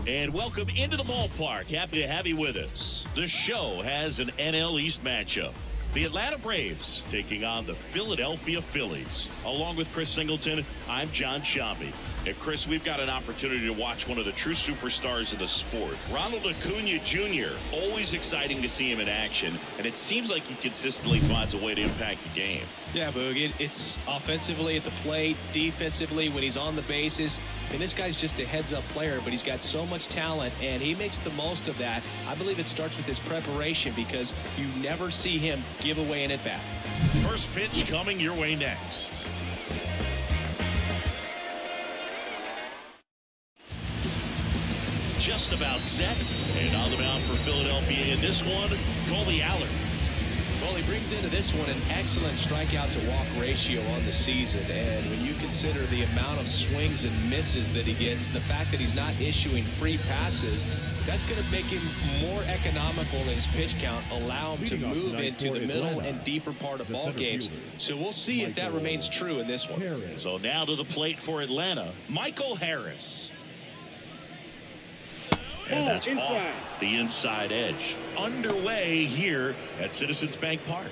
And welcome into the ballpark. Happy to have you with us. The show has an NL East matchup. The Atlanta Braves taking on the Philadelphia Phillies. Along with Chris Singleton, I'm John Shambi. And Chris, we've got an opportunity to watch one of the true superstars of the sport. Ronald Acuna Jr., always exciting to see him in action. And it seems like he consistently finds a way to impact the game. Yeah, Boog, it's offensively at the plate, defensively when he's on the bases. And this guy's just a heads-up player, but he's got so much talent, and he makes the most of that. I believe it starts with his preparation because you never see him give away an at-bat. First pitch coming your way next. Just about set, and on the mound for Philadelphia in this one, Colby Allard. Well, he brings into this one an excellent strikeout to walk ratio on the season. And when you consider the amount of swings and misses that he gets, the fact that he's not issuing free passes, that's going to make him more economical in his pitch count, allow him to move into the middle and deeper part of ball games. So we'll see if that remains true in this one. So now to the plate for Atlanta, Michael Harris. And that's off the inside edge. Underway here at Citizens Bank Park.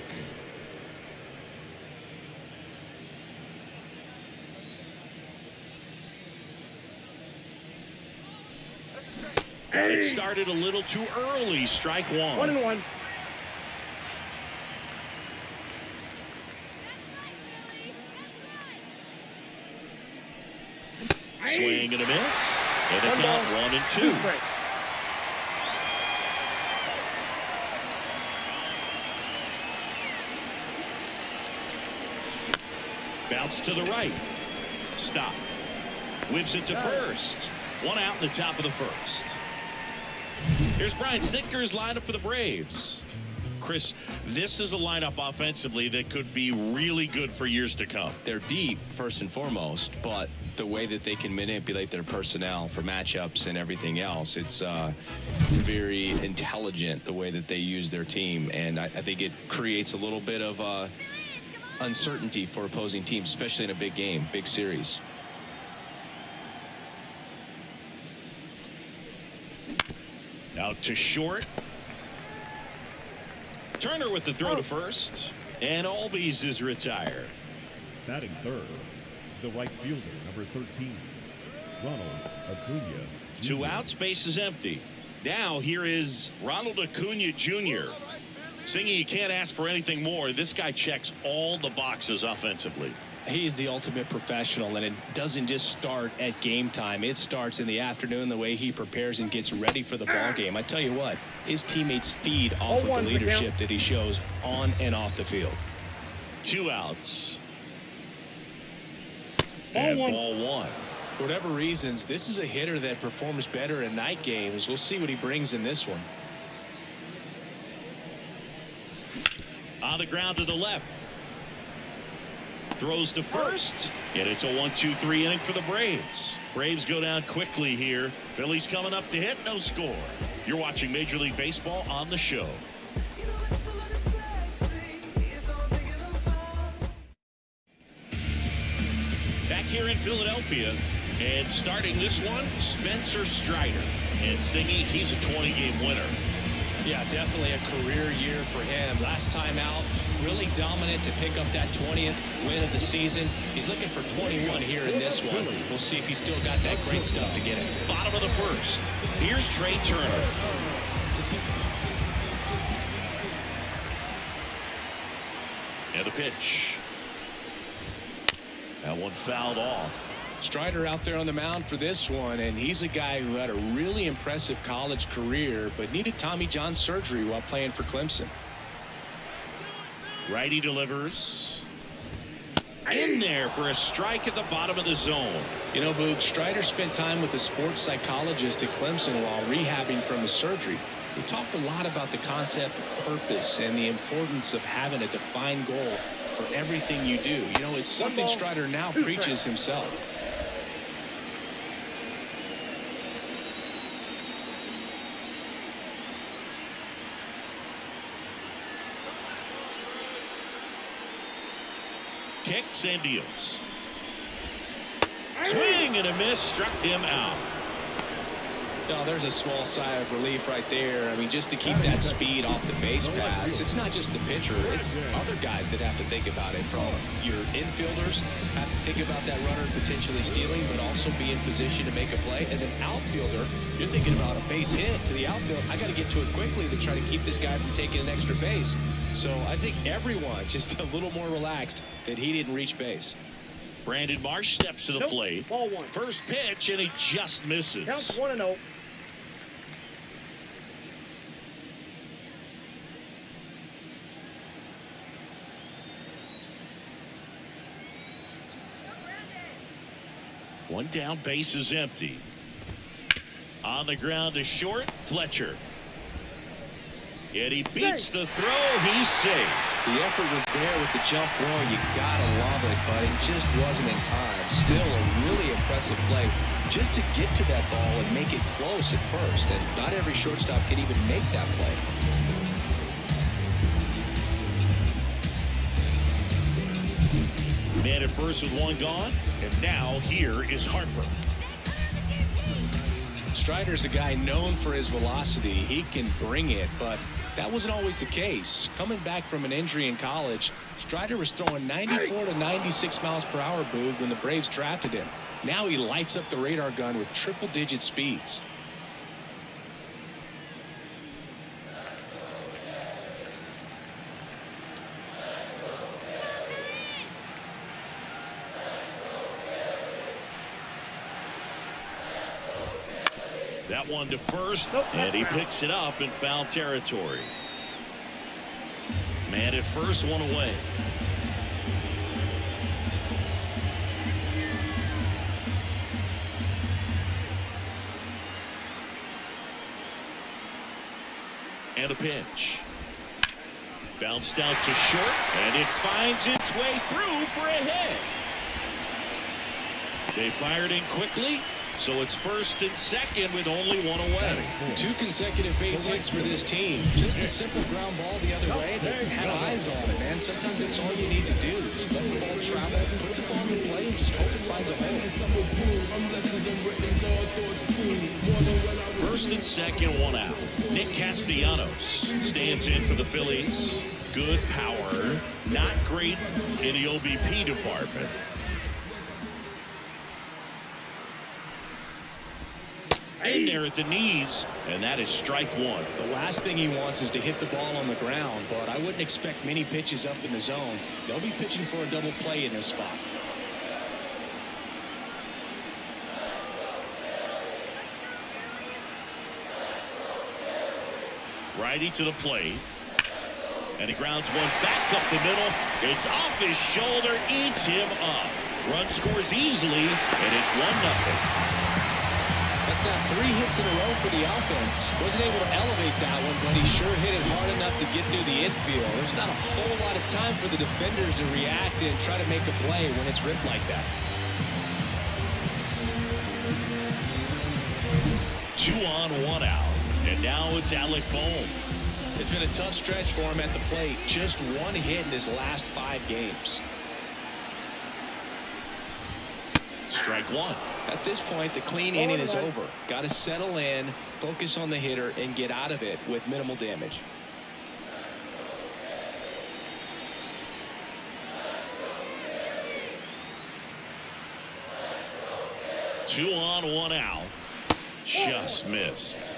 And it started a little too early. Strike one. 1-1. Swing and a miss. And a count 1-2. Bounce to the right. Stop. Whips it to first. One out in the top of the first. Here's Brian Snitker's lineup for the Braves. Chris, this is a lineup offensively that could be really good for years to come. They're deep, first and foremost, but the way that they can manipulate their personnel for matchups and everything else, it's very intelligent the way that they use their team. And I think it creates a little bit of uncertainty for opposing teams, especially in a big game, big series. Out to short. Turner with the throw to first. And Albies is retired. Batting third, the right fielder, number 13, Ronald Acuna Jr. 2 outs, base is empty. Now here is Ronald Acuna Jr. Singing, you can't ask for anything more. This guy checks all the boxes offensively. He's the ultimate professional, and it doesn't just start at game time. It starts in the afternoon, the way he prepares and gets ready for the ball game. I tell you what, his teammates feed off of the leadership that he shows on and off the field. 2 outs. And ball one. For whatever reasons, this is a hitter that performs better in night games. We'll see what he brings in this one. On the ground to the left. Throws to first. And it's a 1-2-3 inning for the Braves. Braves go down quickly here. Phillies coming up to hit. No score. You're watching Major League Baseball on the show. Back here in Philadelphia. And starting this one, Spencer Strider. And Singy, he's a 20-game winner. Yeah, definitely a career year for him. Last time out, really dominant to pick up that 20th win of the season. He's looking for 21 here in this one. We'll see if he's still got that great stuff to get it. Bottom of the first. Here's Trey Turner. And the pitch. That one fouled off. Strider out there on the mound for this one, and he's a guy who had a really impressive college career but needed Tommy John surgery while playing for Clemson. Righty delivers. In there for a strike at the bottom of the zone. You know, Boog, Strider spent time with a sports psychologist at Clemson while rehabbing from his surgery. He talked a lot about the concept of purpose and the importance of having a defined goal for everything you do. You know, it's something Strider now preaches himself. Kicks and deals. Swing and a miss, struck him out. No, there's a small sigh of relief right there. I mean, just to keep that speed off the base paths. It's not just the pitcher. It's other guys that have to think about it. From your infielders have to think about that runner potentially stealing, but also be in position to make a play. As an outfielder, you're thinking about a base hit to the outfield. I got to get to it quickly to try to keep this guy from taking an extra base. So I think everyone just a little more relaxed that he didn't reach base. Brandon Marsh steps to the plate. Ball one. First pitch, and he just misses. Counts 1-0. One down, base is empty. On the ground to short, Fletcher. And he beats the throw. He's safe. The effort was there with the jump throw. You gotta love it, but it just wasn't in time. Still a really impressive play just to get to that ball and make it close at first. And not every shortstop can even make that play. Man at first with one gone, and now here is Harper. Strider's a guy known for his velocity. He can bring it, but that wasn't always the case. Coming back from an injury in college, Strider was throwing 94 to 96 miles per hour, Boog, when the Braves drafted him. Now he lights up the radar gun with triple-digit speeds. That one to first, and he picks it up in foul territory. Man at first, one away. And a pitch. Bounced out to short, and it finds its way through for a hit. They fired in quickly. So it's first and second with only one away. 2 consecutive base hits for this team. Just a simple ground ball the other way. They had eyes on it, man. Sometimes that's all you need to do. Just let the ball travel, put the ball in play, and just hope it finds a hole. First and second, one out. Nick Castellanos stands in for the Phillies. Good power, not great in the OBP department. In there at the knees, and that is strike one. The last thing he wants is to hit the ball on the ground, but I wouldn't expect many pitches up in the zone. They'll be pitching for a double play in this spot. Righty to the plate, and he grounds one back up the middle. It's off his shoulder, eats him up. Run scores easily, and it's 1-0. That's now 3 hits in a row for the offense. Wasn't able to elevate that one, but he sure hit it hard enough to get through the infield. There's not a whole lot of time for the defenders to react and try to make a play when it's ripped like that. 2 on, 1 out. And now it's Alec Bohm. It's been a tough stretch for him at the plate. Just 1 hit in his last 5 games. Strike one. At this point, the clean inning is over. Got to settle in, focus on the hitter, and get out of it with minimal damage. Two on, 1 out. Just missed.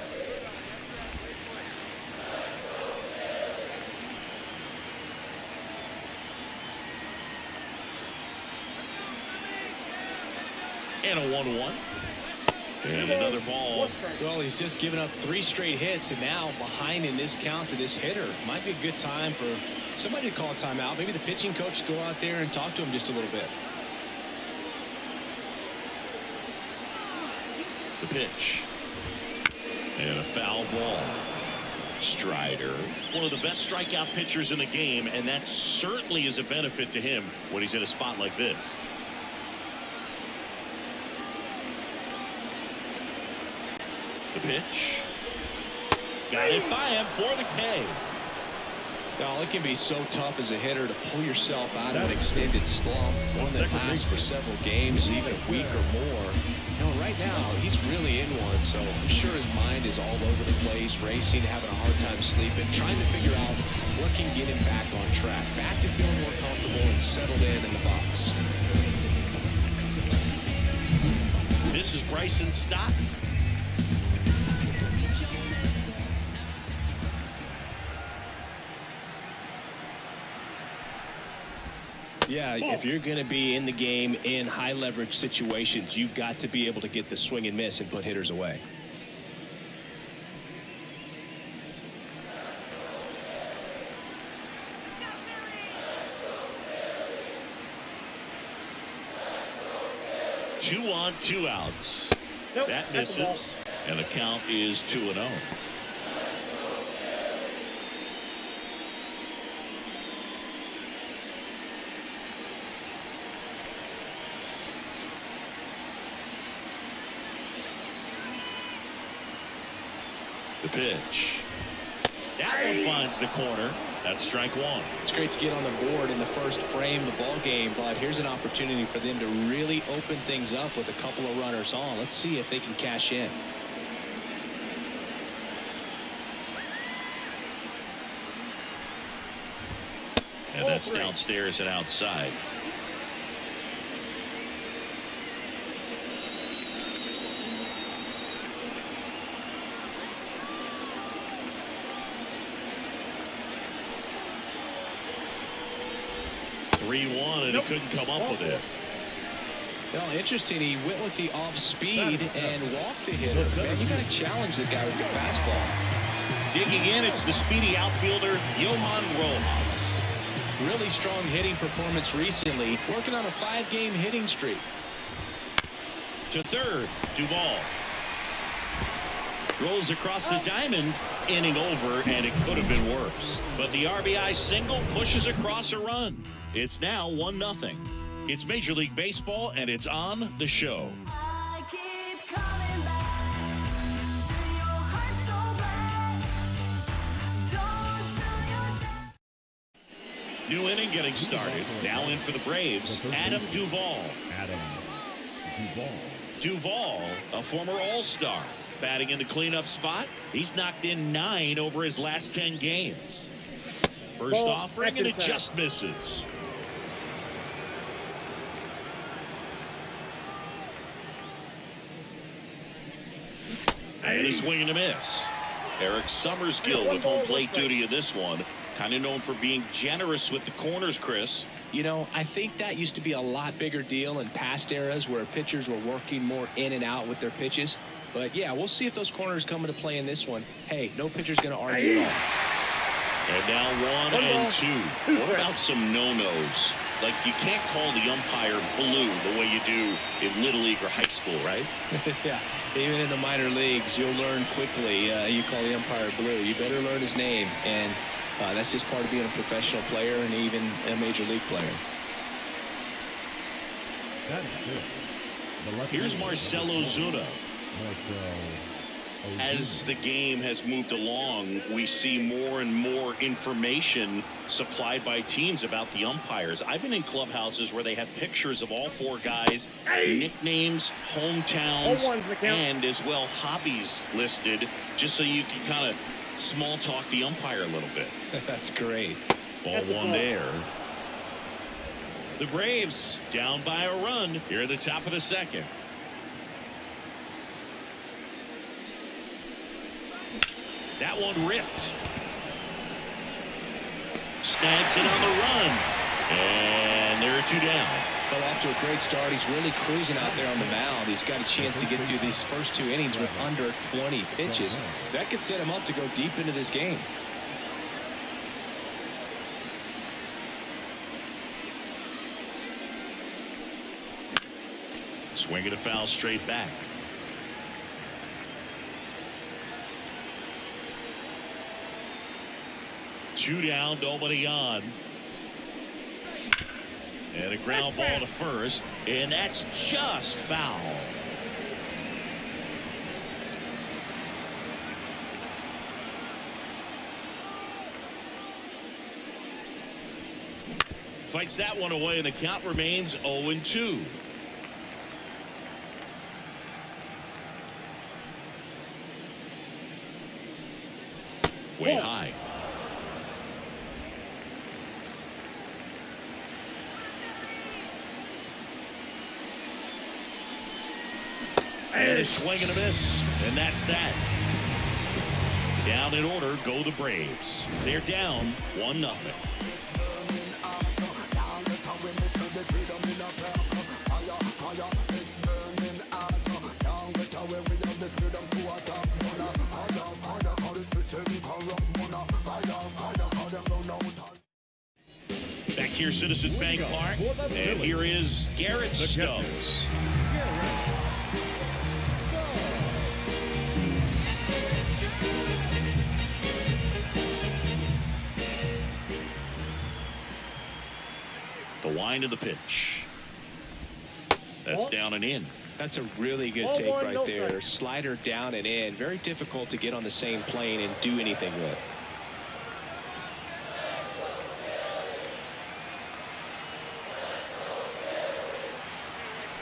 And a 1-1. And another ball. Well, he's just given up 3 straight hits, and now behind in this count to this hitter. Might be a good time for somebody to call a timeout. Maybe the pitching coach to go out there and talk to him just a little bit. The pitch. And a foul ball. Strider, one of the best strikeout pitchers in the game, and that certainly is a benefit to him when he's in a spot like this. The pitch. Got it by him for the K. Oh, it can be so tough as a hitter to pull yourself out of an extended slump, one that lasts for several games, even a week or more. You know, right now, he's really in one, so I'm sure his mind is all over the place, racing, having a hard time sleeping, trying to figure out what can get him back on track, back to feeling more comfortable and settled in the box. This is Bryson Stott. Yeah, if you're going to be in the game in high leverage situations, you've got to be able to get the swing and miss and put hitters away. Two on, two outs. Nope, that misses, and the count is 2-0. The pitch. That one finds the corner. That's strike one. It's great to get on the board in the first frame of the ball game, but here's an opportunity for them to really open things up with a couple of runners on. Let's see if they can cash in. And that's downstairs and outside. And he couldn't come up with it. Well, interesting. He went with the off speed and walked the hitter. Man, you got to challenge the guy with your fastball. Digging in, it's the speedy outfielder Johan Rojas. Really strong hitting performance recently, working on a 5-game hitting streak. To third, Duvall rolls across the diamond, inning over, and it could have been worse. But the RBI single pushes across a run. It's now 1-0. It's Major League Baseball, and it's on the show. I keep coming back to your heart so bad. Don't tell your dad. New inning getting started. Now in for the Braves, Adam Duvall. Duvall, a former All-Star, batting in the cleanup spot. He's knocked in 9 over his last 10 games. First offering, and it just misses. And a swing and a miss. Eric Summersgill with home plate duty in this one. Kind of known for being generous with the corners, Chris. You know, I think that used to be a lot bigger deal in past eras where pitchers were working more in and out with their pitches. But, yeah, we'll see if those corners come into play in this one. Hey, no pitcher's going to argue at all. And now 1 and 2. What about some no-nos? Like, you can't call the umpire blue the way you do in Little League or high school, right? Yeah, even in the minor leagues, you'll learn quickly. You call the umpire blue. You better learn his name. And that's just part of being a professional player and even a major league player. Here's Marcell Ozuna. As the game has moved along, we see more and more information supplied by teams about the umpires. I've been in clubhouses where they have pictures of all 4 guys, nicknames, hometowns, and as well hobbies listed, just so you can kind of small talk the umpire a little bit. That's great. Ball 1 there. The Braves down by a run here at the top of the second. That one ripped. Snags it on the run. And there are 2 down. Well, off to a great start. He's really cruising out there on the mound. He's got a chance to get through these first 2 innings with under 20 pitches. That could set him up to go deep into this game. Swing and a foul straight back. Two down, nobody on. And a ground ball to first, and that's just foul. fights that one away, and the count remains 0-2. Way high. And a swing and a miss, and that's that. Down in order go the Braves. They're down 1-0. Back here, Citizens Bank Park, and here is Garrett Stubbs. The wind of the pitch. That's down and in. That's a really good take right there. Slider down and in. Very difficult to get on the same plane and do anything with.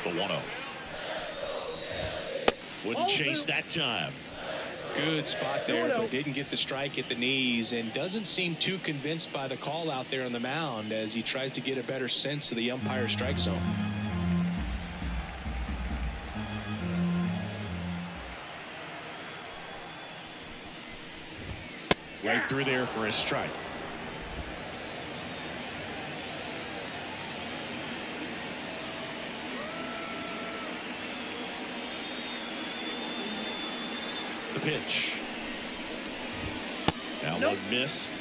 The 1-0. Wouldn't chase that time. Good spot there, but didn't get the strike at the knees, and doesn't seem too convinced by the call out there on the mound as he tries to get a better sense of the umpire strike zone. Right through there for a strike. The pitch. Now missed.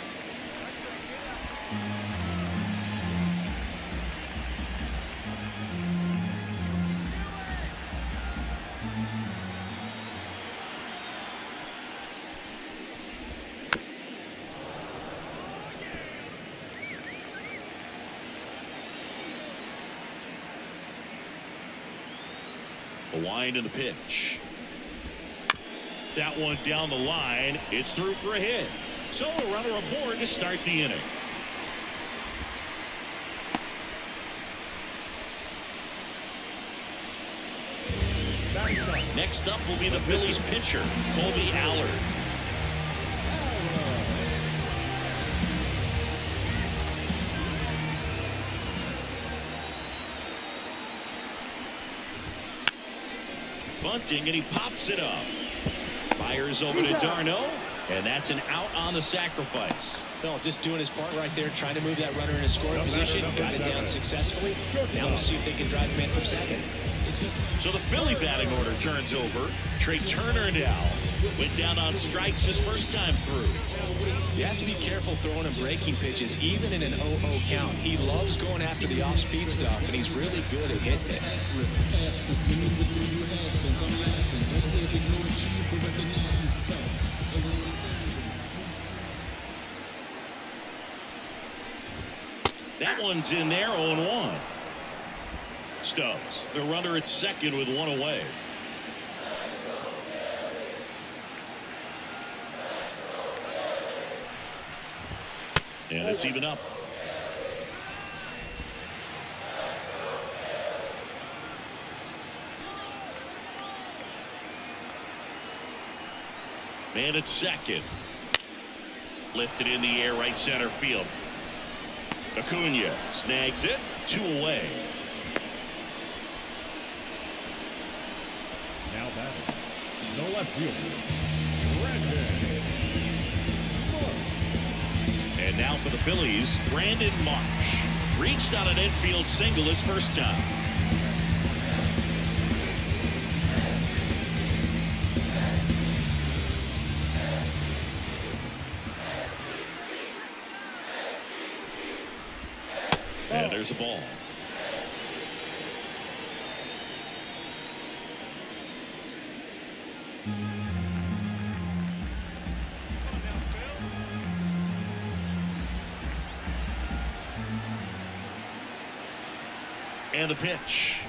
The wind and the pitch. That one down the line. It's through for a hit. So a runner aboard to start the inning. Next up will be the Phillies pitcher, Colby Allard. Bunting, and he pops it up. Fires over to Darno, and that's an out on the sacrifice. Well, just doing his part right there, trying to move that runner in a scoring position. Got it down successfully. Now we'll see if they can drive him in from second. So the Philly batting order turns over. Trey Turner now went down on strikes his first time through. You have to be careful throwing him breaking pitches, even in an 0-0 count. He loves going after the off-speed stuff, and he's really good at hitting it. That one's in there, 0-1. Stubbs, the runner at second with one away. And it's even up. Man at second. Lifted in the air, right center field. Acuna snags it, 2 away. Now batting, the left fielder, And now for the Phillies, Brandon Marsh. Reached on an infield single his first time. And there's a ball. And the pitch.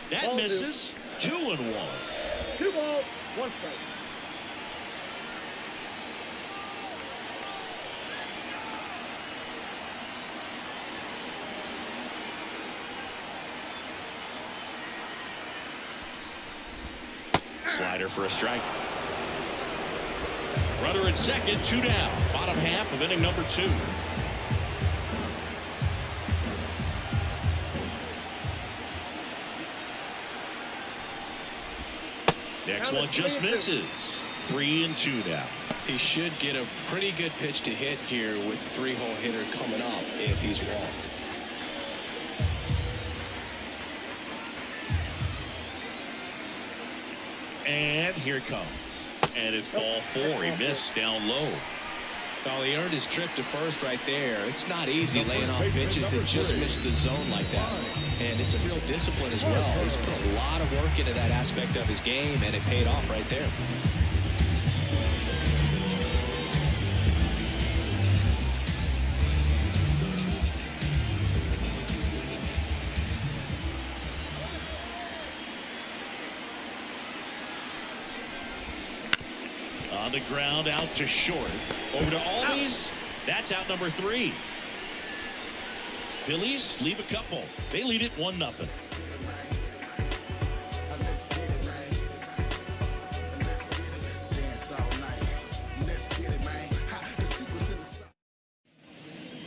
That Ball misses. 2-1. 2 balls, 1 strike. Slider for a strike. Runner at second, 2 down. Bottom half of inning number 2. Next one just misses. 3-2 now. He should get a pretty good pitch to hit here with 3-hole hitter coming up if he's walked. And here it comes. And it's ball 4. He missed down low. Well, he earned his trip to first right there. It's not easy laying off pitches that just miss the zone like that. And it's a real discipline as well. He's put a lot of work into that aspect of his game, and it paid off right there. On the ground, out to short. Over to Albies. That's out number 3. Phillies leave a couple. They lead it 1-0.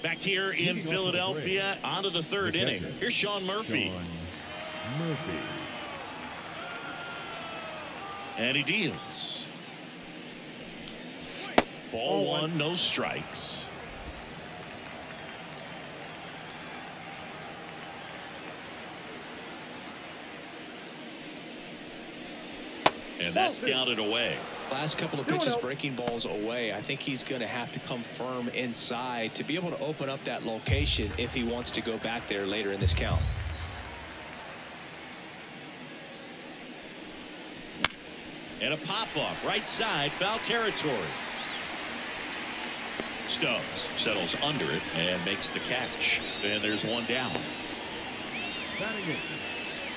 Back here in Philadelphia, on to the 3rd inning. Here's Sean Murphy. And he deals. Ball 1, no strikes. And that's down and away. Last couple of pitches breaking balls away. I think he's going to have to come firm inside to be able to open up that location if he wants to go back there later in this count. And a pop-up right side, foul territory. Stones settles under it and makes the catch. And there's 1 down. Batting in,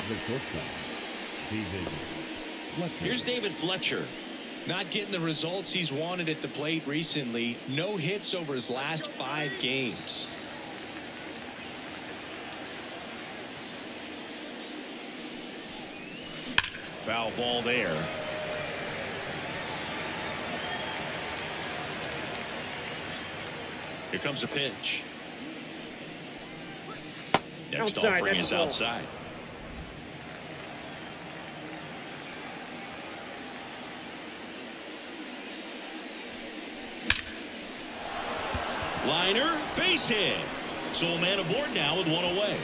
the shortstop, David Fletcher. Here's David Fletcher. Not getting the results he's wanted at the plate recently. No hits over his last 5 games. Foul ball there. Here comes a pitch. Next Outside, offering that's is the ball. outside. Liner, base hit. So a man aboard now with 1 away.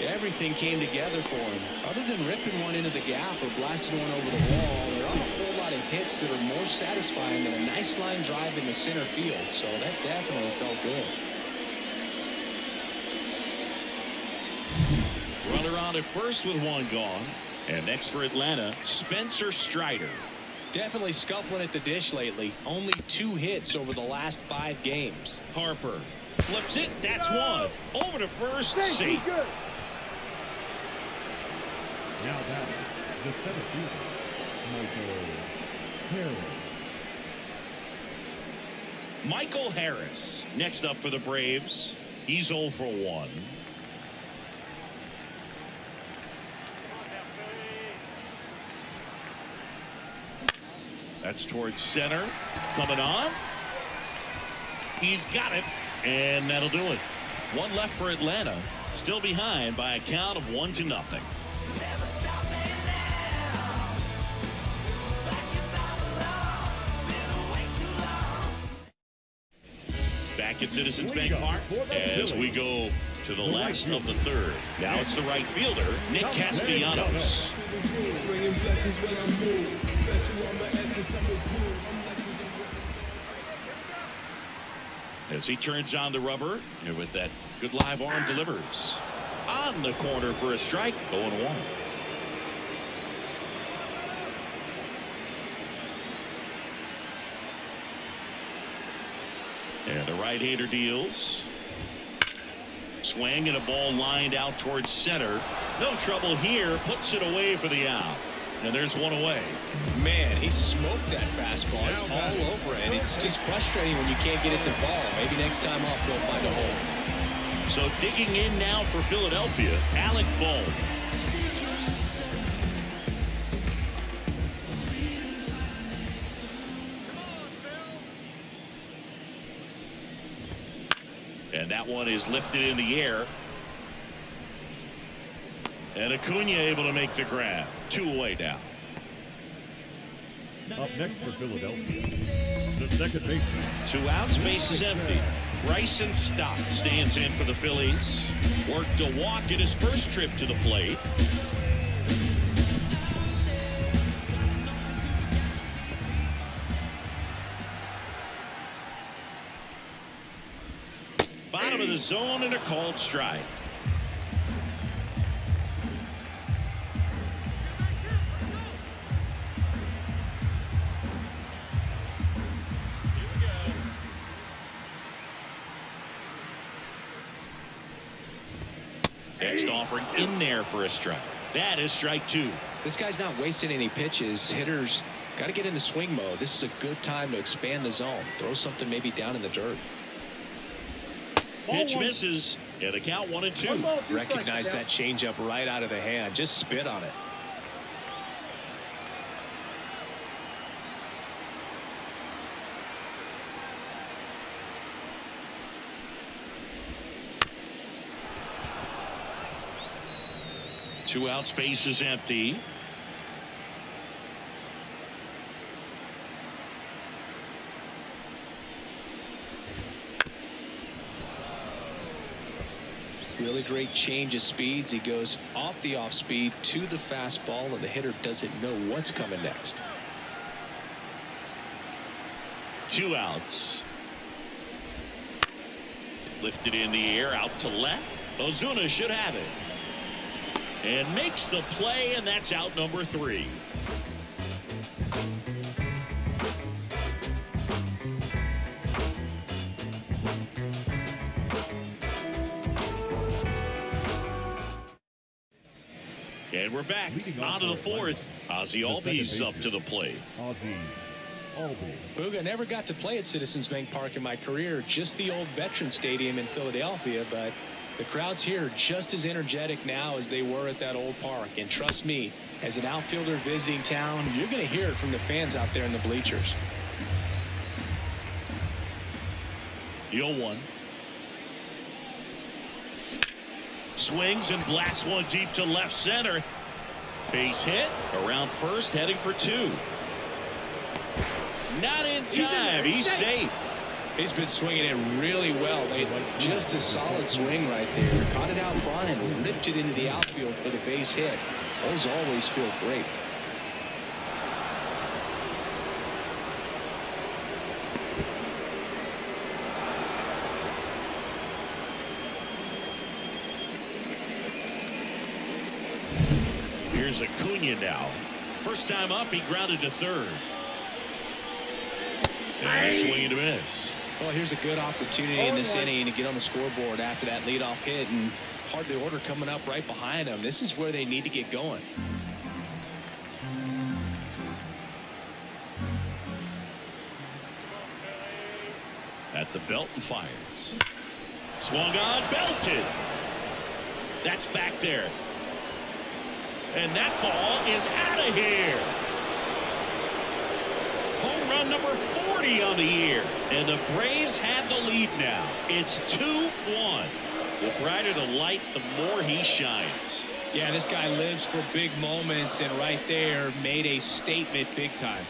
Everything came together for him. Other than ripping one into the gap or blasting one over the wall, there aren't a whole lot of hits that are more satisfying than a nice line drive in the center field. So that definitely felt good. Runner on at first with 1 gone. And next for Atlanta, Spencer Strider. Definitely scuffling at the dish lately. Only 2 hits over the last 5 games. Harper flips it. That's 1. Over to first. Safe. Now batting, the center fielder, Michael Harris. Michael Harris next up for the Braves. He's 0 for 1. That's towards center. Coming on. He's got it. And that'll do it. 1 left for Atlanta. Still behind by a count of 1-0. Never stop me now. Like you're Babylon. Been way too long. Back at Citizens Bank Park as we go to the last of the 3rd. Now it's the right fielder, Nick Castellanos. As he turns on the rubber, and with that good live arm delivers. On the corner for a strike, 0-1. And the right-hander deals. Swing and a ball lined out towards center. No trouble here. Puts it away for the out. And there's one away. Man, he smoked that fastball. It's all over it. It's just frustrating when you can't get it to fall. Maybe next time off he'll find a hole. So digging in now for Philadelphia, Alec Bohm. And that one is lifted in the air. And Acuna able to make the grab. 2 away now. Up next for Philadelphia, the second baseman. 2 outs, base is empty. Bryson Stott stands in for the Phillies. Worked a walk in his first trip to the plate. Bottom of the zone and a called strike. Next offering in there for a strike. That is strike 2. This guy's not wasting any pitches. Hitters got to get into swing mode. This is a good time to expand the zone. Throw something maybe down in the dirt. Pitch misses, and a count 1-2. Recognize that changeup right out of the hand. Just spit on it. Two out, space is empty. Really great change of speeds. He goes off the off speed to the fastball, and the hitter doesn't know what's coming next. 2 outs. Lifted in the air out to left. Ozuna should have it. And makes the play, and that's out number 3. And we're back on to the 4th. Ozzy Albies up to the plate. Ozzy Albies. Booga never got to play at Citizens Bank Park in my career, just the old Veteran Stadium in Philadelphia, but the crowds here are just as energetic now as they were at that old park. And trust me, as an outfielder visiting town, you're going to hear it from the fans out there in the bleachers. The 0-1. Swings and blasts one deep to left center. Base hit around first, heading for 2. Not in time. He's safe. He's been swinging it really well lately. Just a solid swing right there. Caught it out front and ripped it into the outfield for the base hit. Those always feel great. Here's Acuna now. First time up, he grounded to third. And swing and a miss. Well, here's a good opportunity in this inning to get on the scoreboard after that leadoff hit, and hard the order coming up right behind them. This is where they need to get going. At the belt and fires. Swung on, belted. That's back there. And that ball is out of here. Home run number 40 on the year. And the Braves have the lead now. It's 2-1. The brighter the lights, the more he shines. Yeah, this guy lives for big moments, and right there made a statement big time.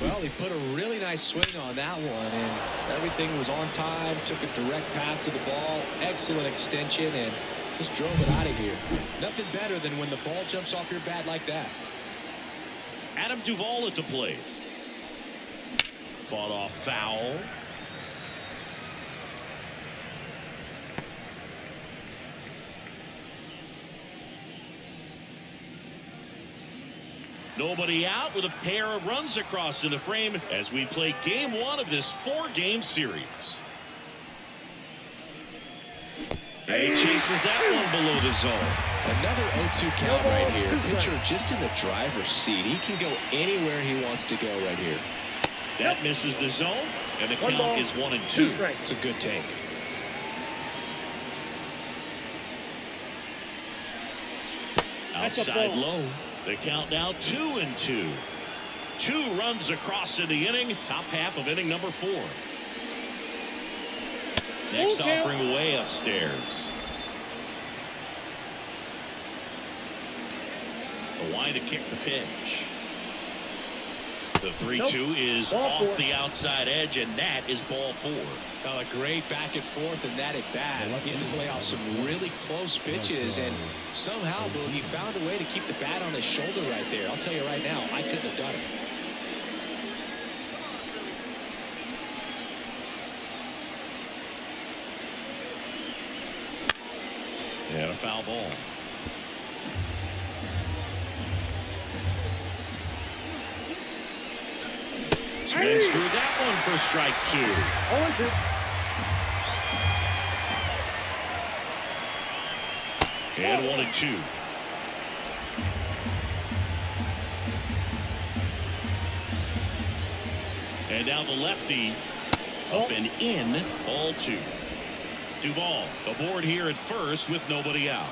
Well, he put a really nice swing on that one, and everything was on time. Took a direct path to the ball. Excellent extension, and just drove it out of here. Nothing better than when the ball jumps off your bat like that. Adam Duvall at the plate. Fought off foul. Nobody out with a pair of runs across in the frame as we play game 1 of this 4-game series. And he chases that one below the zone. Another 0-2 count right here. Pitcher just in the driver's seat. He can go anywhere he wants to go right here. That misses the zone, and the count is 1-2. It's a good take. Outside low. The count now 2-2. 2 runs across in the inning. Top half of inning number 4. Next offering way upstairs. A wind to kick the pitch. The 3-2 is off the outside edge, and that is ball 4. A great back and forth, and that at bat. Getting to play off some really close pitches, and somehow, Bill, he found a way to keep the bat on his shoulder right there. I'll tell you right now, I couldn't have done it. And a foul ball. Swings through that one for strike 2. And 1-2. And now the lefty up and in, ball 2. Duvall aboard here at first with nobody out.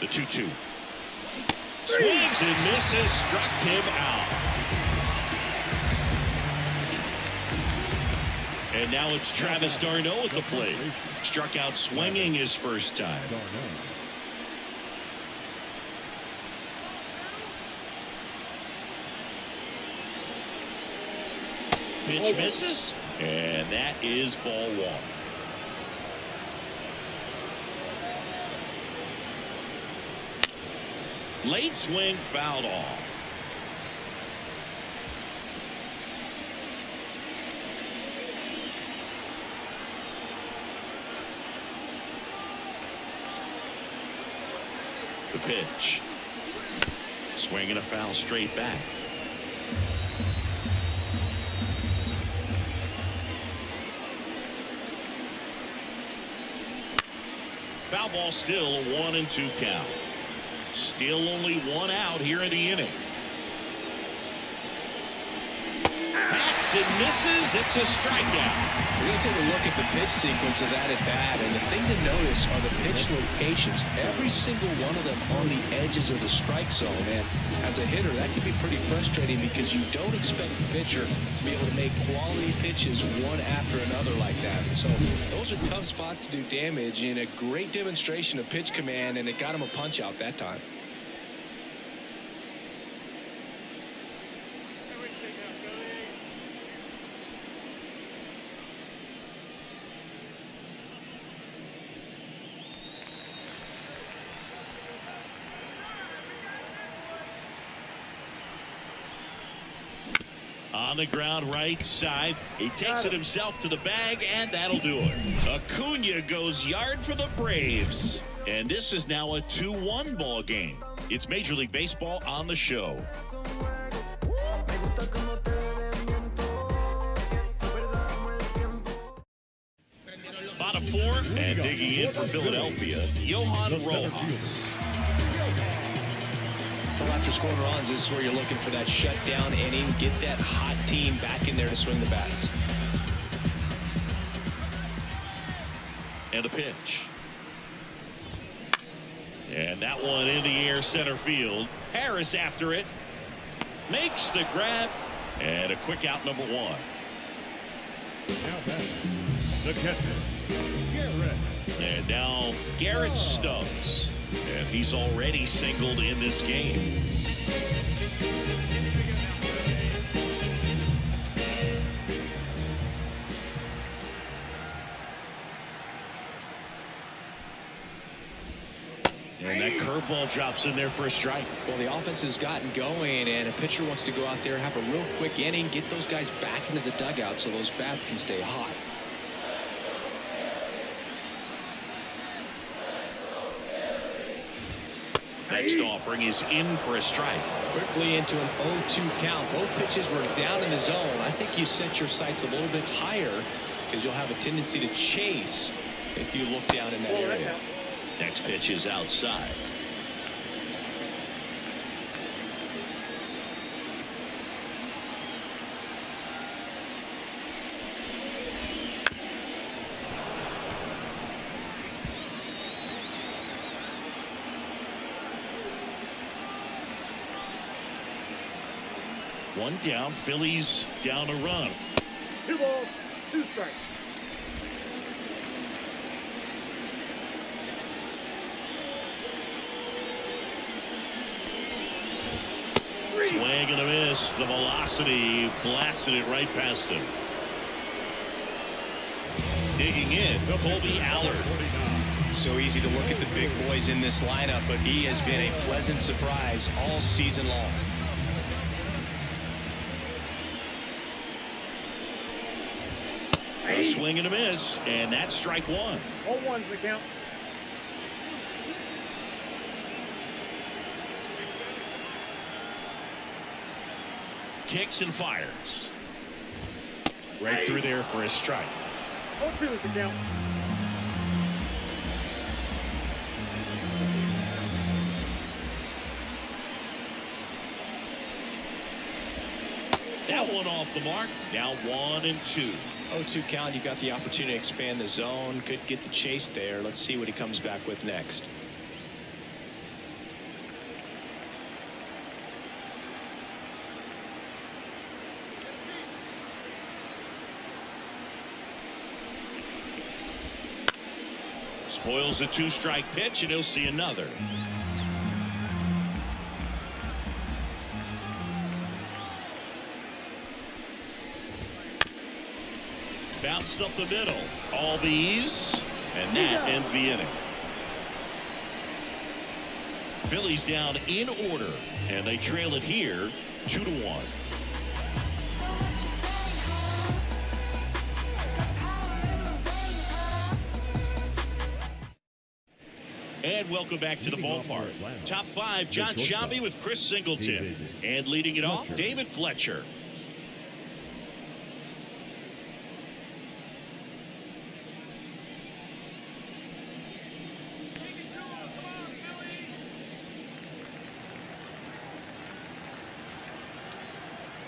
The 2-2. Swings and misses, struck him out. And now it's Travis d'Arnaud at the plate. Struck out swinging his first time. Pitch misses, and that is ball 1. Late swing fouled off. The pitch. Swing and a foul straight back. Foul ball, still a 1-2 count. Still only 1 out here in the inning. Hacks and misses. It's a strikeout. We're going to take a look at the pitch sequence of that at bat, and the thing to notice are the pitch locations. Every single one of them on the edges of the strike zone. And as a hitter, that can be pretty frustrating because you don't expect the pitcher to be able to make quality pitches one after another like that. And so those are tough spots to do damage, and a great demonstration of pitch command, and it got him a punch out that time. On the ground right side. He takes it himself to the bag, and that'll do it. Acuna goes yard for the Braves. And this is now a 2-1 ball game. It's Major League Baseball on the show. Bottom 4 and digging in for Philadelphia, Johan Rojas. Well, after scoring runs, this is where you're looking for that shutdown inning. Get that hot team back in there to swing the bats. And a pitch. And that one in the air center field. Harris after it. Makes the grab. And a quick out, number 1. Now back, the catcher, Garrett. And now Garrett Stubbs. And he's already singled in this game. And that curveball drops in there for a strike. Well, the offense has gotten going, and a pitcher wants to go out there, have a real quick inning, get those guys back into the dugout so those bats can stay hot. Next offering is in for a strike. Quickly into an 0-2 count. Both pitches were down in the zone. I think you set your sights a little bit higher because you'll have a tendency to chase if you look down in that area. Next pitch is outside. One down, Phillies down a run. 2 balls, 2 strikes. Swing and a miss. The velocity blasted it right past him. Digging in, Colby Allard. So easy to look at the big boys in this lineup, but he has been a pleasant surprise all season long. A swing and a miss, and that's strike 1. 0-1's the count. Kicks and fires. Right through there for a strike. 0-2's the count. That one off the mark. Now 1-2. 0-2 count. You got the opportunity to expand the zone. Could get the chase there. Let's see what he comes back with next. Spoils the 2-strike pitch, and he'll see another. Bounced up the middle. All these, and that ends the inning. Phillies down in order, and they trail it here 2-1. And welcome back to the ballpark. Top 5, John Shambi with Chris Singleton. And leading it off, David Fletcher.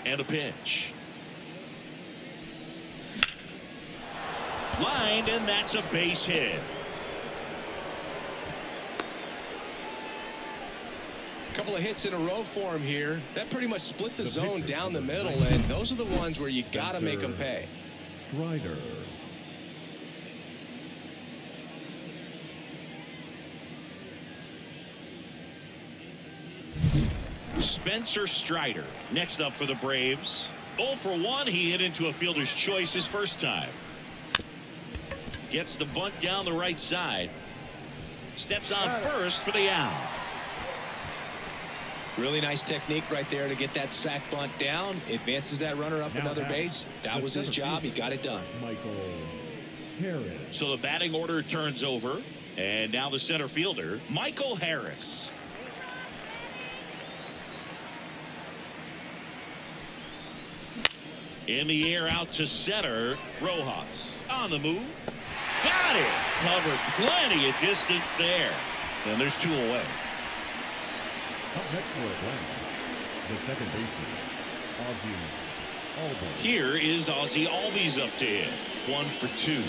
And a pitch. Lined, and that's a base hit. Couple of hits in a row for him here. That pretty much split the zone down the middle, and those are the ones where you got to make them pay. Strider. Spencer Strider next up for the Braves. 0 for 1. He hit into a fielder's choice his first time. Gets the bunt down the right side. Steps on first for the out. Really nice technique right there to get that sac bunt down. Advances that runner up another base. That was his job. He got it done. Michael Harris. So the batting order turns over, and now the center fielder, Michael Harris. In the air out to center. Rojas on the move. Got it. Covered plenty of distance there. And there's 2 away. Up next for Atlanta, the second baseman, Ozzie Albies. Here is Ozzie Albies up to hit. 1 for 2.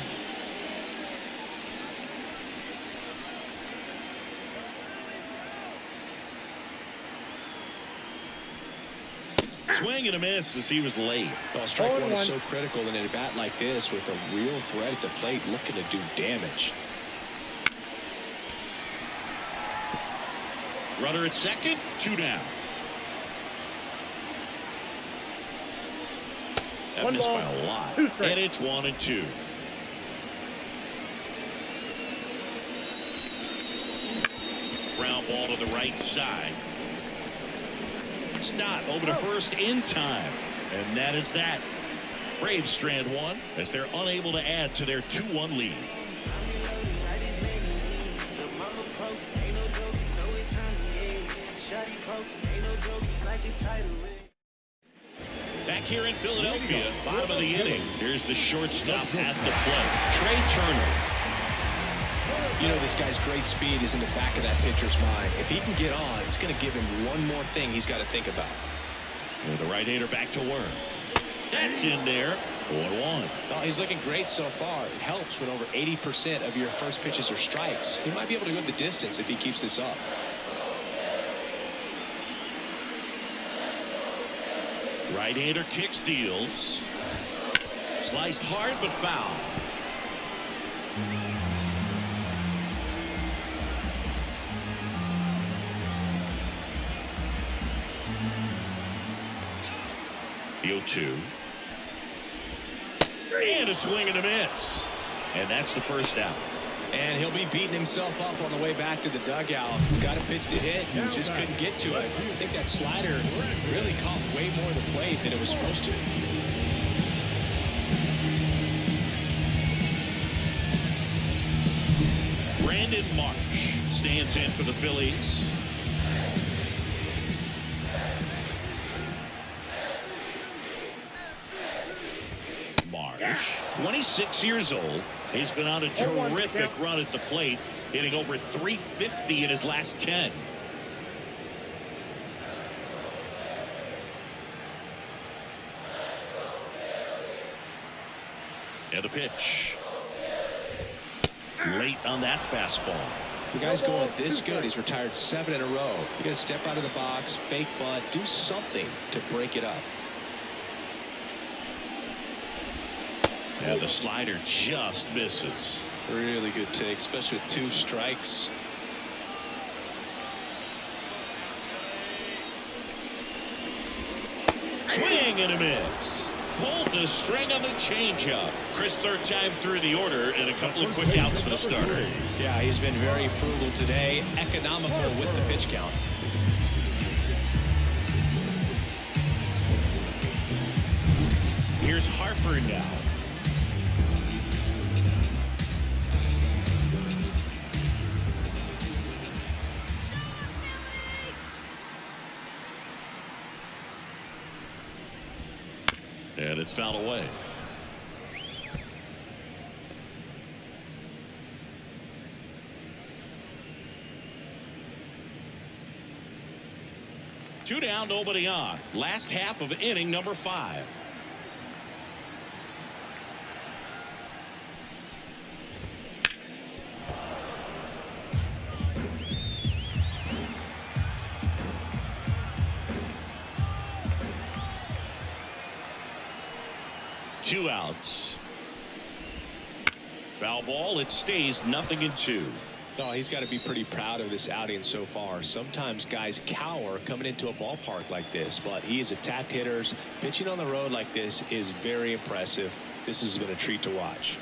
Swing and a miss as he was late. Well, strike 1 is so critical in a bat like this with a real threat at the plate looking to do damage. Runner at second, 2 down. That missed by a lot. And it's 1-2. ground ball to the right side. Stott over to first in time. And that is that. Braves strand one as they're unable to add to their 2-1 lead. Back here in Philadelphia, bottom of the inning. Here's the shortstop at the plate, Trey Turner. You know, this guy's great speed is in the back of that pitcher's mind. If he can get on, it's going to give him one more thing he's got to think about. And the right-hander back to work. That's in there. 1-1. Oh, he's looking great so far. It helps when over 80% of your first pitches are strikes. He might be able to go the distance if he keeps this up. Right-hander kicks, deals. Sliced hard but foul. The 0-2. And a swing and a miss. And that's the first out. And he'll be beating himself up on the way back to the dugout. Got a pitch to hit and just couldn't get to it. I think that slider really caught way more of the plate than it was supposed to. Brandon Marsh stands in for the Phillies. Marsh, 26 years old. He's been on a terrific run at the plate, hitting over 350 in his last 10. And the pitch. Late on that fastball. The guy's going this good. He's retired 7 in a row. You got to step out of the box, fake bunt, do something to break it up. Yeah, the slider just misses. Really good take, especially with 2 strikes. Swing and a miss. Pulled the string on the changeup. Chris, third time through the order and a couple of quick outs for the starter. Yeah, he's been very frugal today, economical with the pitch count. Here's Harper now. And it's fouled away. Two down, nobody on. Last half of inning number 5. Two outs. Foul ball. It stays 0-2. Oh, he's got to be pretty proud of this outing so far. Sometimes guys cower coming into a ballpark like this, but he has attacked hitters. Pitching on the road like this is very impressive. This has been a treat to watch.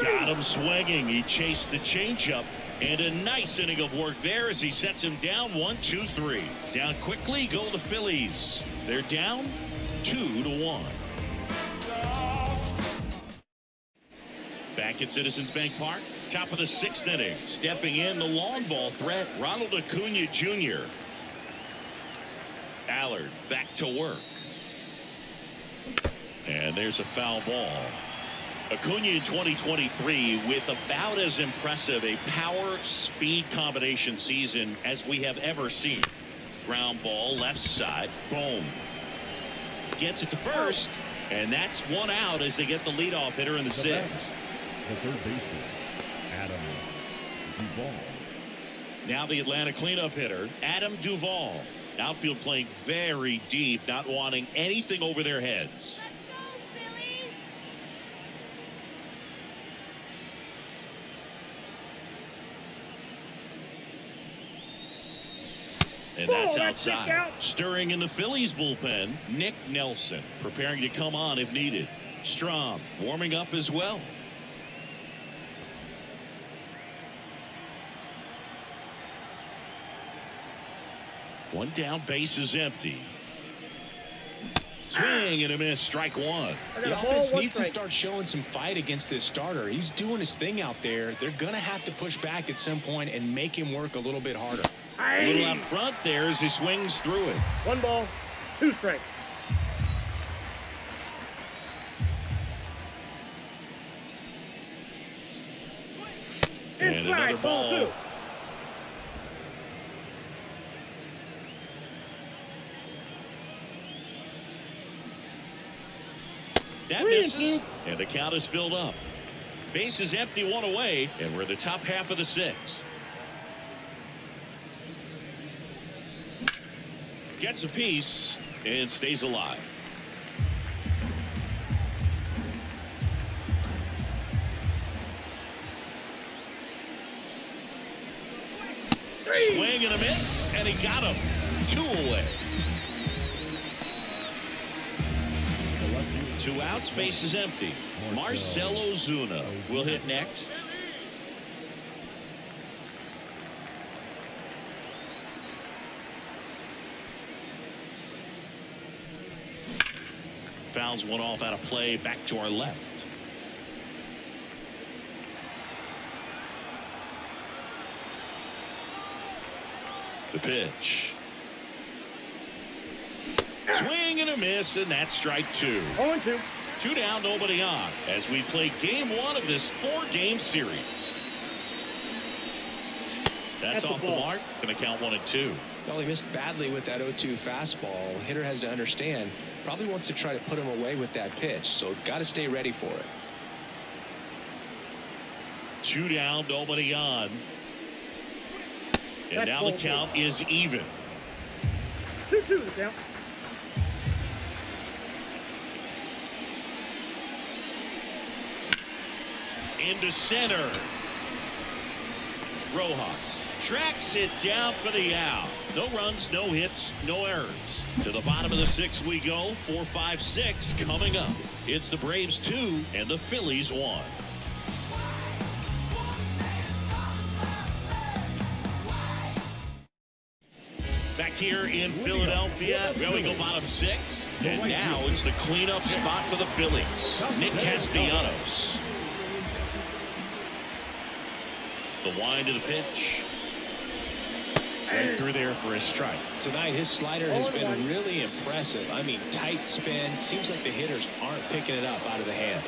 Got him swinging. He chased the changeup. And a nice inning of work there as he sets him down 1-2-3. Down quickly go the Phillies. They're down 2-1. Back at Citizens Bank Park, top of the 6th inning. Stepping in the long ball threat, Ronald Acuna Jr. Allard back to work. And there's a foul ball. Acuna in 2023 with about as impressive a power speed combination season as we have ever seen. Ground ball left side. Boom. Gets it to first, and that's one out as they get the leadoff hitter in the 6th. The third baseman, Adam Duvall. Now the Atlanta cleanup hitter, Adam Duvall. Outfield playing very deep, not wanting anything over their heads. And that's outside. Stirring in the Phillies bullpen, Nick Nelson preparing to come on if needed. Strom warming up as well. One down, base is empty. Swing and a miss, strike one. The offense needs to start showing some fight against this starter. He's doing his thing out there. They're going to have to push back at some point and make him work a little bit harder. A little up front there as he swings through it. 1 ball, 2 strikes. And another ball. 2. That misses, and the count is filled up. Base is empty, 1 away, and we're in the top half of the 6th. Gets a piece and stays alive. Swing and a miss, and he got him. 2 away. 2 outs, base is empty. Marcell Ozuna will hit next. Fouls one off out of play, back to our left. The pitch. Swing and a miss, and that's strike 2. 0-2. 2 down, nobody on, as we play game 1 of this 4-game series. That's off the mark. Going to count 1 and 2. Well, he missed badly with that 0-2 fastball. Hitter has to understand, probably wants to try to put him away with that pitch, so got to stay ready for it. 2 down, nobody on. And now the count is even. 2-2 the count. Into center. Rojas tracks it down for the out. No runs, no hits, no errors. To the bottom of the 6th we go. 4-5-6 coming up. It's the Braves 2 and the Phillies 1. Back here in Philadelphia, we go bottom 6. And now it's the cleanup spot for the Phillies. Nick Castellanos. The wind of the pitch. Right through there for a strike. Tonight, his slider has been really impressive. I mean, tight spin. Seems like the hitters aren't picking it up out of the hand.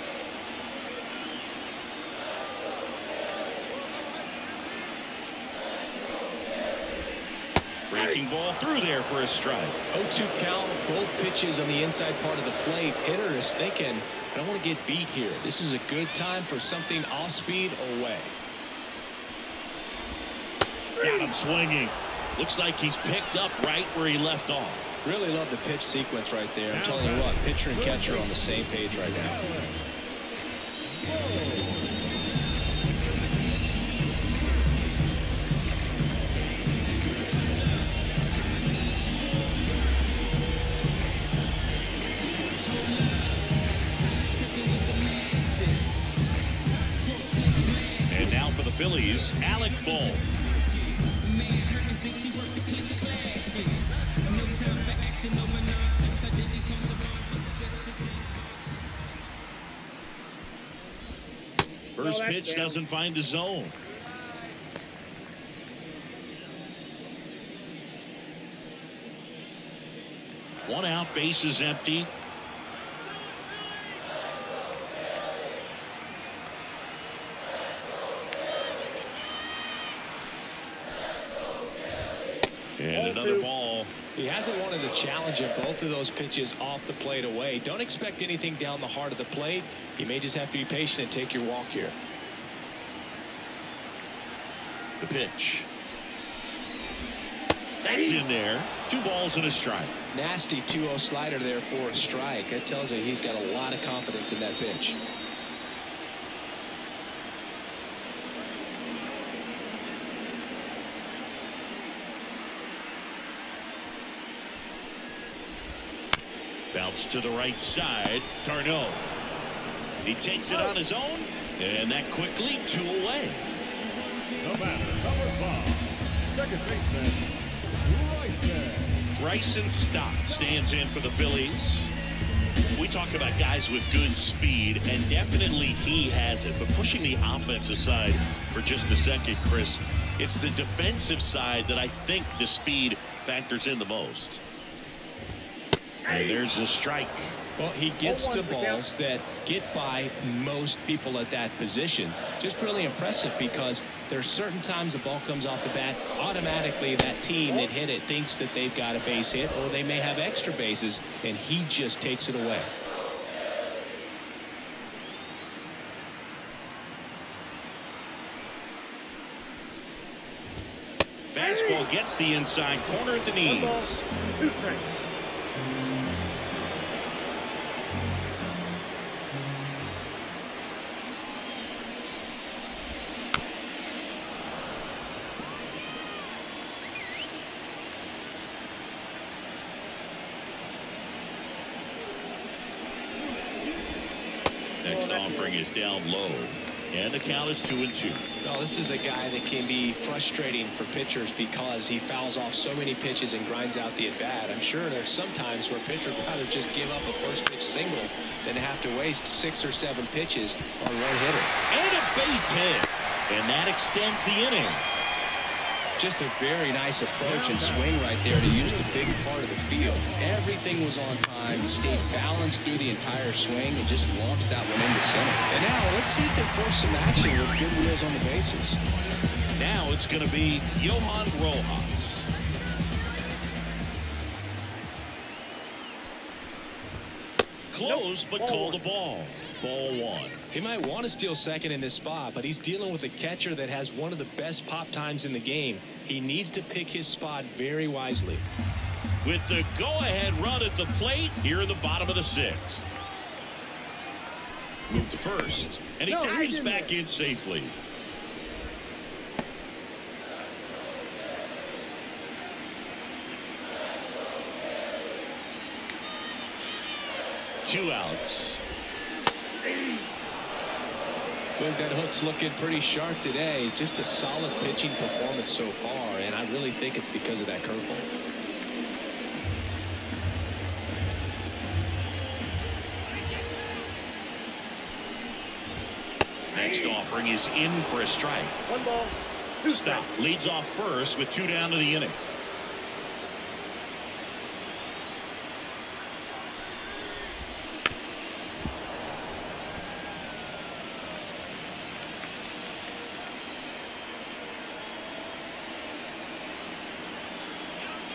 Breaking ball through there for a strike. 0-2 count, both pitches on the inside part of the plate. Hitter is thinking, I don't want to get beat here. This is a good time for something off speed away. Got him swinging. Looks like he's picked up right where he left off. Really love the pitch sequence right there. I'm telling you what, pitcher and catcher are on the same page right now. And now for the Phillies, Alec Bohm. First pitch doesn't find the zone. One out, base is empty. And another ball. He hasn't wanted the challenge of both of those pitches off the plate away. Don't expect anything down the heart of the plate. You may just have to be patient and take your walk here. The pitch. That's in there. 2 balls and a strike. Nasty 2-0 slider there for a strike. That tells you he's got a lot of confidence in that pitch. Bounce to the right side. Tarnot. He takes it on his own. And that quickly 2 away. The batter, number 5, second baseman, Bryson Stott stands in for the Phillies. We talk about guys with good speed, and definitely he has it. But pushing the offense aside for just a second, Chris, it's the defensive side that I think the speed factors in the most. And there's a strike. Well, he gets to balls that get by most people at that position. Just really impressive, because there's certain times the ball comes off the bat, automatically that team that hit it thinks that they've got a base hit, or they may have extra bases, and he just takes it away. Fastball gets the inside corner at the knees. 1 ball, 2 strikes. Next offering is down low, and the count is 2-2. Well, this is a guy that can be frustrating for pitchers because he fouls off so many pitches and grinds out the at-bat. I'm sure there's some times where pitchers would rather just give up a first pitch single than have to waste 6 or 7 pitches on one hitter. And a base hit, and that extends the inning. Just a very nice approach and swing right there to use the big part of the field. Everything was on time. He stayed balanced through the entire swing and just launched that one into center. And now let's see if they force some action with good wheels on the bases. Now it's going to be Johan Rojas. Close, but called a ball. Ball 1. He might want to steal second in this spot, but he's dealing with a catcher that has one of the best pop times in the game. He needs to pick his spot very wisely. With the go-ahead run at the plate here in the bottom of the 6th. Move to first, and he dives back in safely. Two outs. Well, that hook's looking pretty sharp today. Just a solid pitching performance so far, and I really think it's because of that curveball. Next offering is in for a strike. 1 ball, 2 Stop. strikes. Leads off first with 2 down to the inning.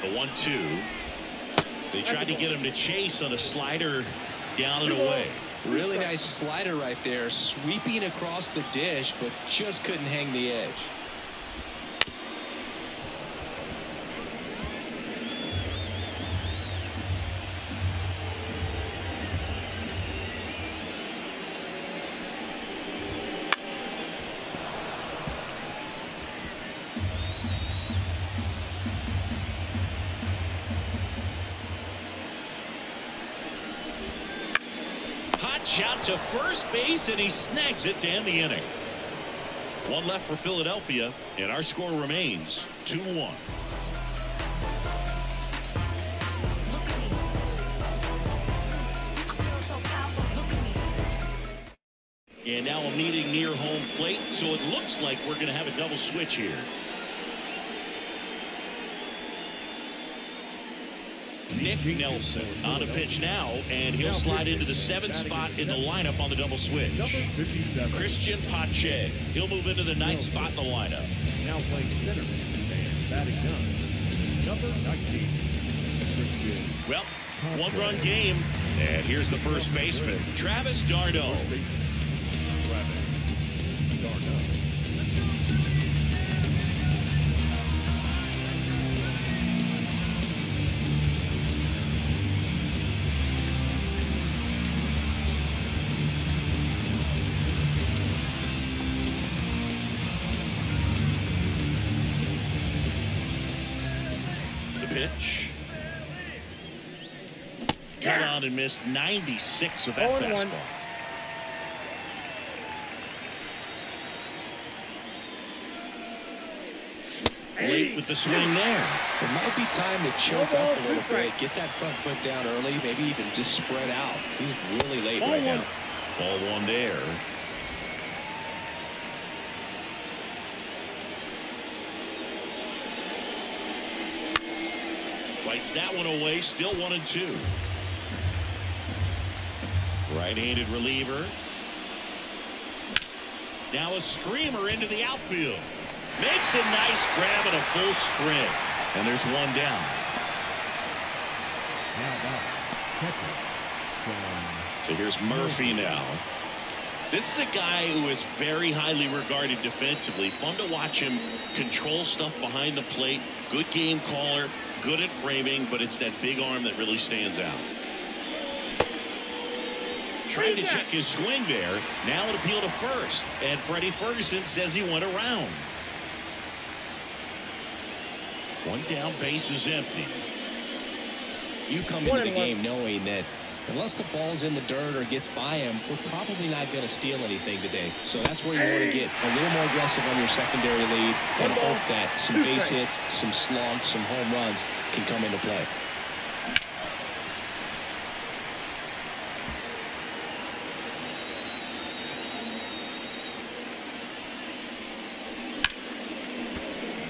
The 1-2. They tried to get him to chase on a slider down and away. Really nice slider right there, sweeping across the dish, but just couldn't hang the edge. Shot to first base, and he snags it to end the inning. 1 left for Philadelphia, and our score remains 2-1. Look at me. I feel so powerful. Look at me. And now a meeting near home plate, so it looks like we're going to have a double switch here. Nick Nelson on a pitch now, and he'll slide into the 7th spot in the lineup on the double switch. Christian Pache, he'll move into the 9th spot in the lineup. Now playing center and batting gun, number 19. Christian. Well, 1-run game, and here's the first baseman, Travis d'Arnaud. Travis d'Arnaud. Pitch. Cut on and missed 96 with that 0-1. fastball. late with the swing there. It might be time to choke up a little bit, get that front foot down early, maybe even just spread out. He's really late right now. Ball one there. Fights that one away, still 1-2. Right-handed reliever. Now a screamer into the outfield. Makes a nice grab and a full sprint. And there's one down. So here's Murphy now. This is a guy who is very highly regarded defensively. Fun to watch him control stuff behind the plate. Good game caller. Good at framing, but it's that big arm that really stands out. Trying to check his swing there. Now an appeal to first. And Freddie Ferguson says he went around. One down, base is empty. You come into the game knowing that unless the ball's in the dirt or gets by him, we're probably not going to steal anything today. So that's where you want to get a little more aggressive on your secondary lead and hope that some base hits, some slugs, some home runs can come into play.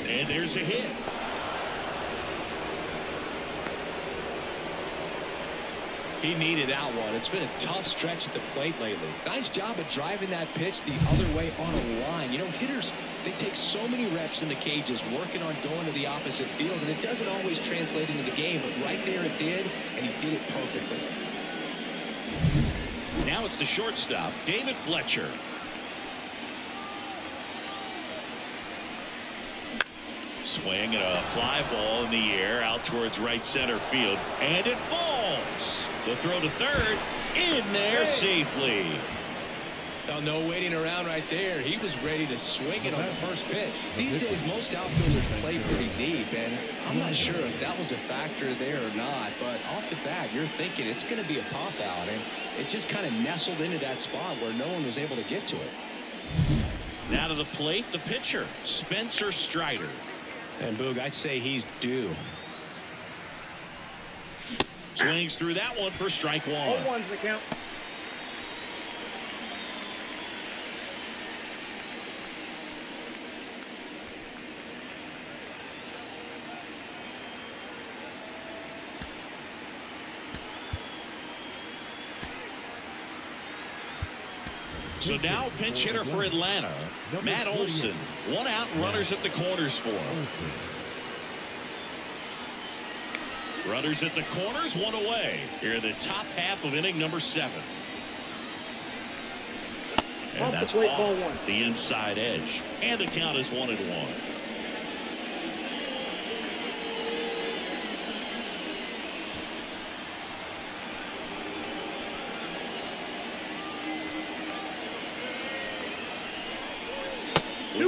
And there's a hit. He needed that one. It's been a tough stretch at the plate lately. Nice job of driving that pitch the other way on a line. You know, hitters, they take so many reps in the cages working on going to the opposite field, and it doesn't always translate into the game, but right there it did, and he did it perfectly. Now it's the shortstop, David Fletcher. Swing and a fly ball in the air out towards right center field, and it falls. The throw to third, in there safely. Oh, no waiting around right there. He was ready to swing it on the first pitch. These days, most outfielders play pretty deep, and I'm not sure if that was a factor there or not, but off the bat, you're thinking it's going to be a pop out, and it just kind of nestled into that spot where no one was able to get to it. Now to the plate, the pitcher, Spencer Strider. And Boog, I'd say he's due. Swings through that one for strike one. All ones the count. So now pinch hitter for Atlanta, Matt Olson. One out, runners at the corners for him. Runners at the corners, one away. Here in the top half of inning number 7. And that's off the inside edge. And the count is 1-1.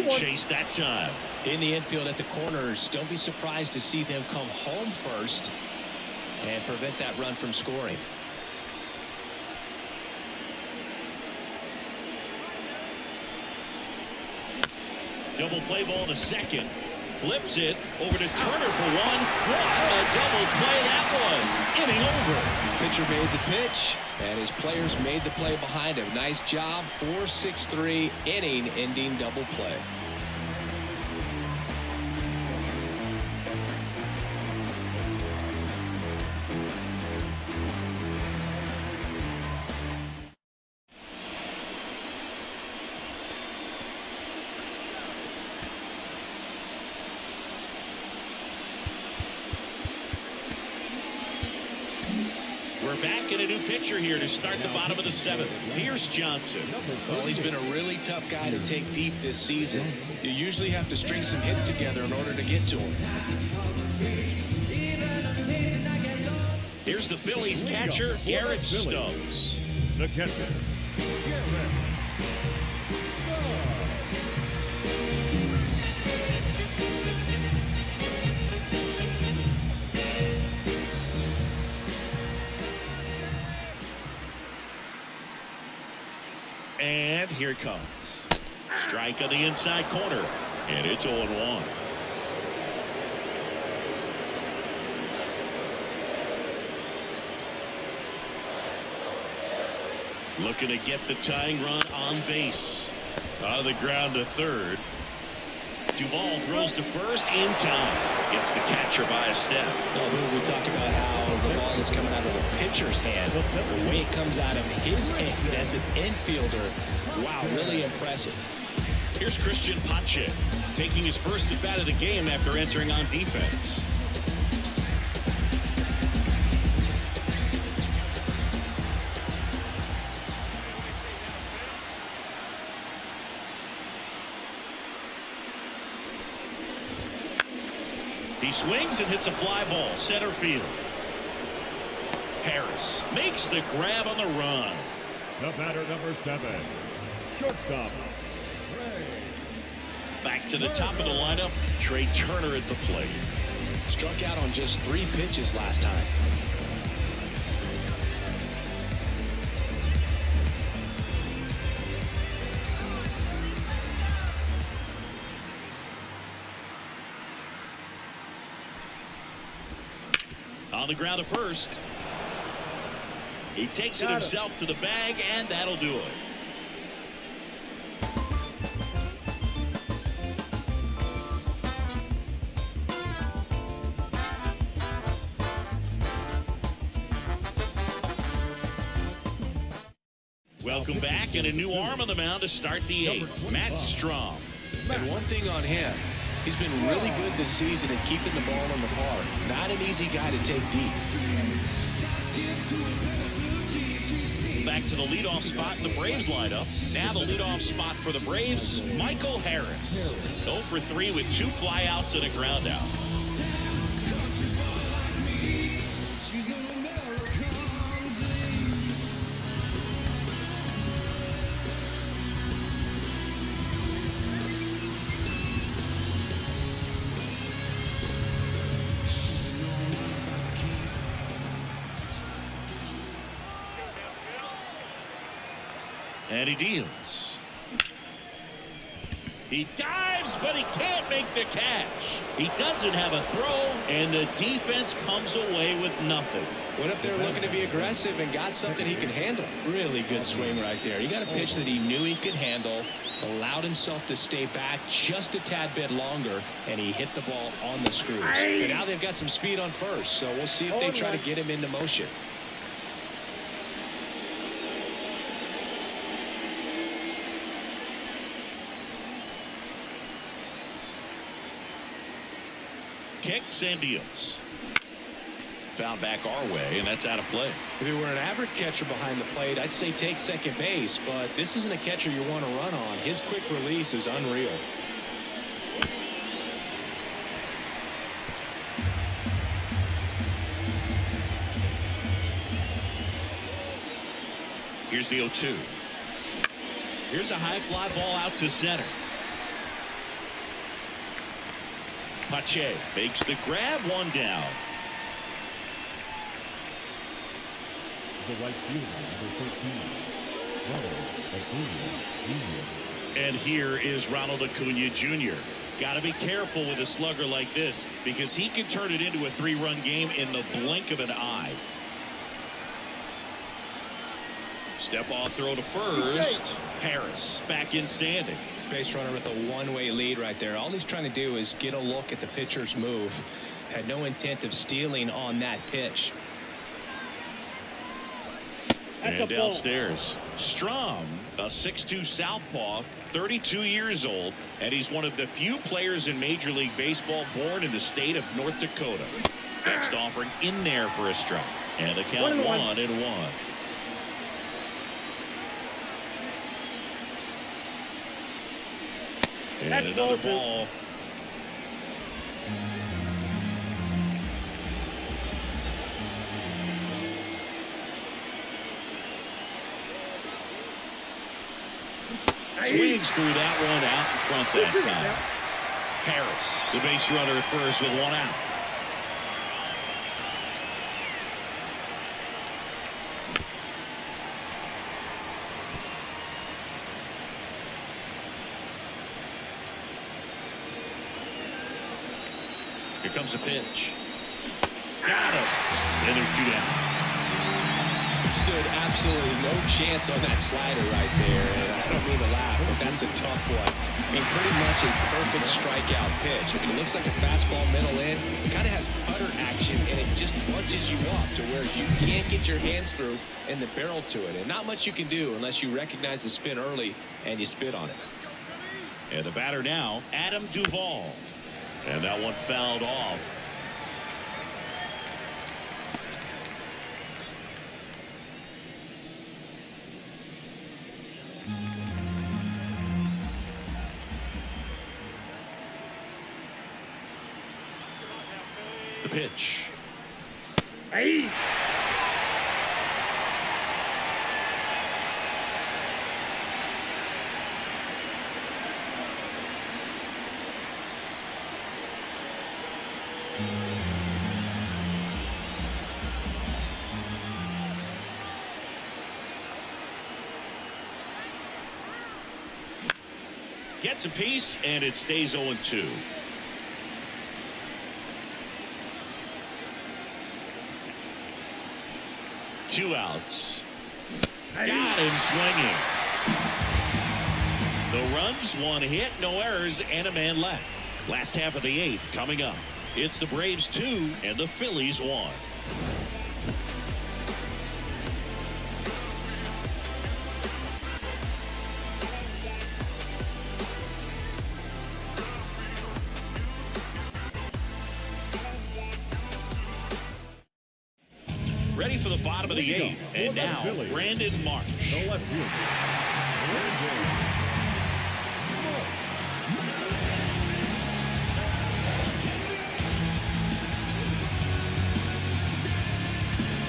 Chase that time. In the infield at the corners, don't be surprised to see them come home first and prevent that run from scoring. Double play ball to second. Flips it over to Turner for one. What a double play that was. Inning over. Pitcher made the pitch, and his players made the play behind him. Nice job. 4-6-3 inning ending double play. We're back in a new pitcher here to start the bottom of the 7th. Pierce Johnson. Well, he's been a really tough guy to take deep this season. You usually have to string some hits together in order to get to him. Here's the Phillies catcher, Garrett Stubbs. The catcher, Garrett. And here it comes. Strike on the inside corner. And it's 0-1. Looking to get the tying run on base. On the ground to third. Duvall throws to first in time. Gets the catcher by a step. We talk about how the ball is coming out of the pitcher's hand. The way it comes out of his hand as an infielder. Wow, really impressive. Here's Christian Pache taking his first at bat of the game after entering on defense. He swings and hits a fly ball center field. Harris makes the grab on the run. The batter, number 7, shortstop. Back to the top of the lineup, Trey Turner at the plate. Struck out on just 3 pitches last time. On the ground to first. He takes it himself to the bag, and that'll do it. Welcome back, and a new arm on the mound to start the 8th. Matt Strom. And one thing on him, he's been really good this season at keeping the ball in the park. Not an easy guy to take deep. Back to the leadoff spot in the Braves lineup. Now the leadoff spot for the Braves, Michael Harris. 0 for 3 with 2 flyouts and a ground out. And he deals. He dives, but he can't make the catch. He doesn't have a throw, and the defense comes away with nothing. Went up there looking to be aggressive and got something he can handle. Really good swing right there. He got a pitch that he knew he could handle, allowed himself to stay back just a tad bit longer, and he hit the ball on the screws. And now they've got some speed on first, so we'll see if they try to get him into motion. Kicks and deals. Foul back our way, and that's out of play. If he were an average catcher behind the plate, I'd say take second base, but this isn't a catcher you want to run on. His quick release is unreal. Here's the 0-2. Here's a high fly ball out to center. Pache makes the grab, 1 down. The right fielder, number 13, Ronald Acuna Jr. And here is Ronald Acuna Jr. Got to be careful with a slugger like this because he can turn it into a 3-run game in the blink of an eye. Step off throw to first. Harris back in standing. Base runner with a one-way lead right there. All he's trying to do is get a look at the pitcher's move. Had no intent of stealing on that pitch. And downstairs, Strom, a 6'2" southpaw, 32 years old, and he's one of the few players in Major League Baseball born in the state of North Dakota. Next offering in there for a strike. And the count 1-1. And another ball. Swings through that one out in front that time. Harris, the base runner at first with 1 out. Here comes a pitch. Got him. And there's 2 down. stood absolutely no chance on that slider right there. And I don't mean to laugh, but that's a tough one. I mean, pretty much a perfect strikeout pitch. I mean, it looks like a fastball middle in. It kind of has cutter action, and it just punches you up to where you can't get your hands through and the barrel to it. And not much you can do unless you recognize the spin early and you spit on it. And the batter now, Adam Duvall. And that one fouled off. The pitch. Hey! Gets a piece, and it stays 0-2. Two outs. Got him swinging. The runs, one hit, no errors, and a man left. Last half of the eighth coming up. It's the Braves 2 and the Phillies 1. Ready for the bottom of the eighth, and now Brandon Marsh. The left fielder.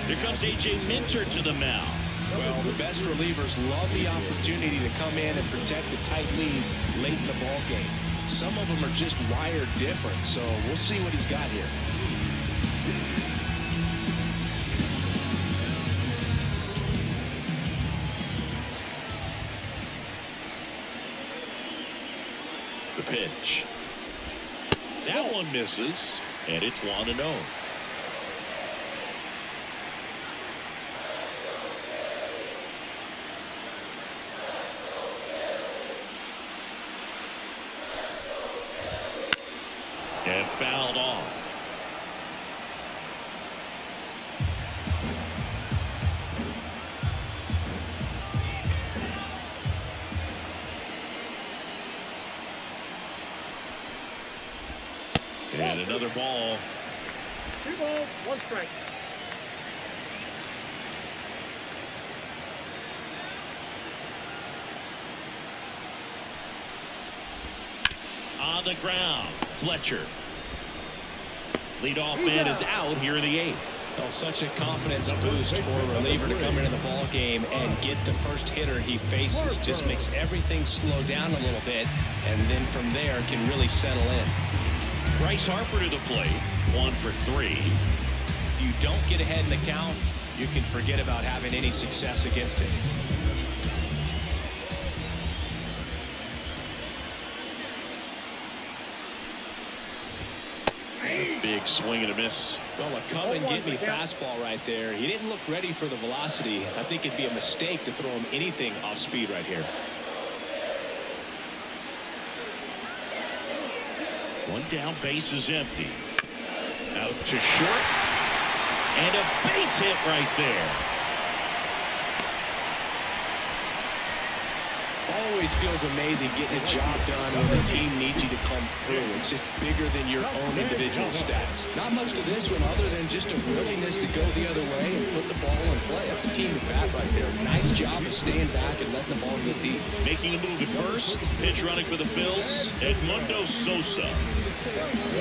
Here comes A.J. Minter to the mound. Well, the best relievers love the opportunity to come in and protect a tight lead late in the ball game. Some of them are just wired different, so we'll see what he's got here. The pitch. That one misses, and it's 1-0. And fouled off. And another ball. 2 balls, 1 strike. On the ground, Fletcher. Leadoff man is out here in the eighth. Well, such a confidence boost for a reliever to come into the ball game and get the first hitter he faces. Just makes everything slow down a little bit, and then from there can really settle in. Bryce Harper to the plate, 1 for 3. If you don't get ahead in the count, you can forget about having any success against him. Big swing and a miss. Well, a come and get me fastball right there. He didn't look ready for the velocity. I think it'd be a mistake to throw him anything off speed right here. One down, base is empty. Out to short. And a base hit right there. Always feels amazing getting a job done when the team needs you to come through. It's just bigger than your own individual stats. Not much to this one other than just a willingness to go the other way and put the ball in play. That's a team at bat right there. Nice job of staying back and letting the ball get deep. Making a move at first. Pitch running for the Phils. Edmundo Sosa.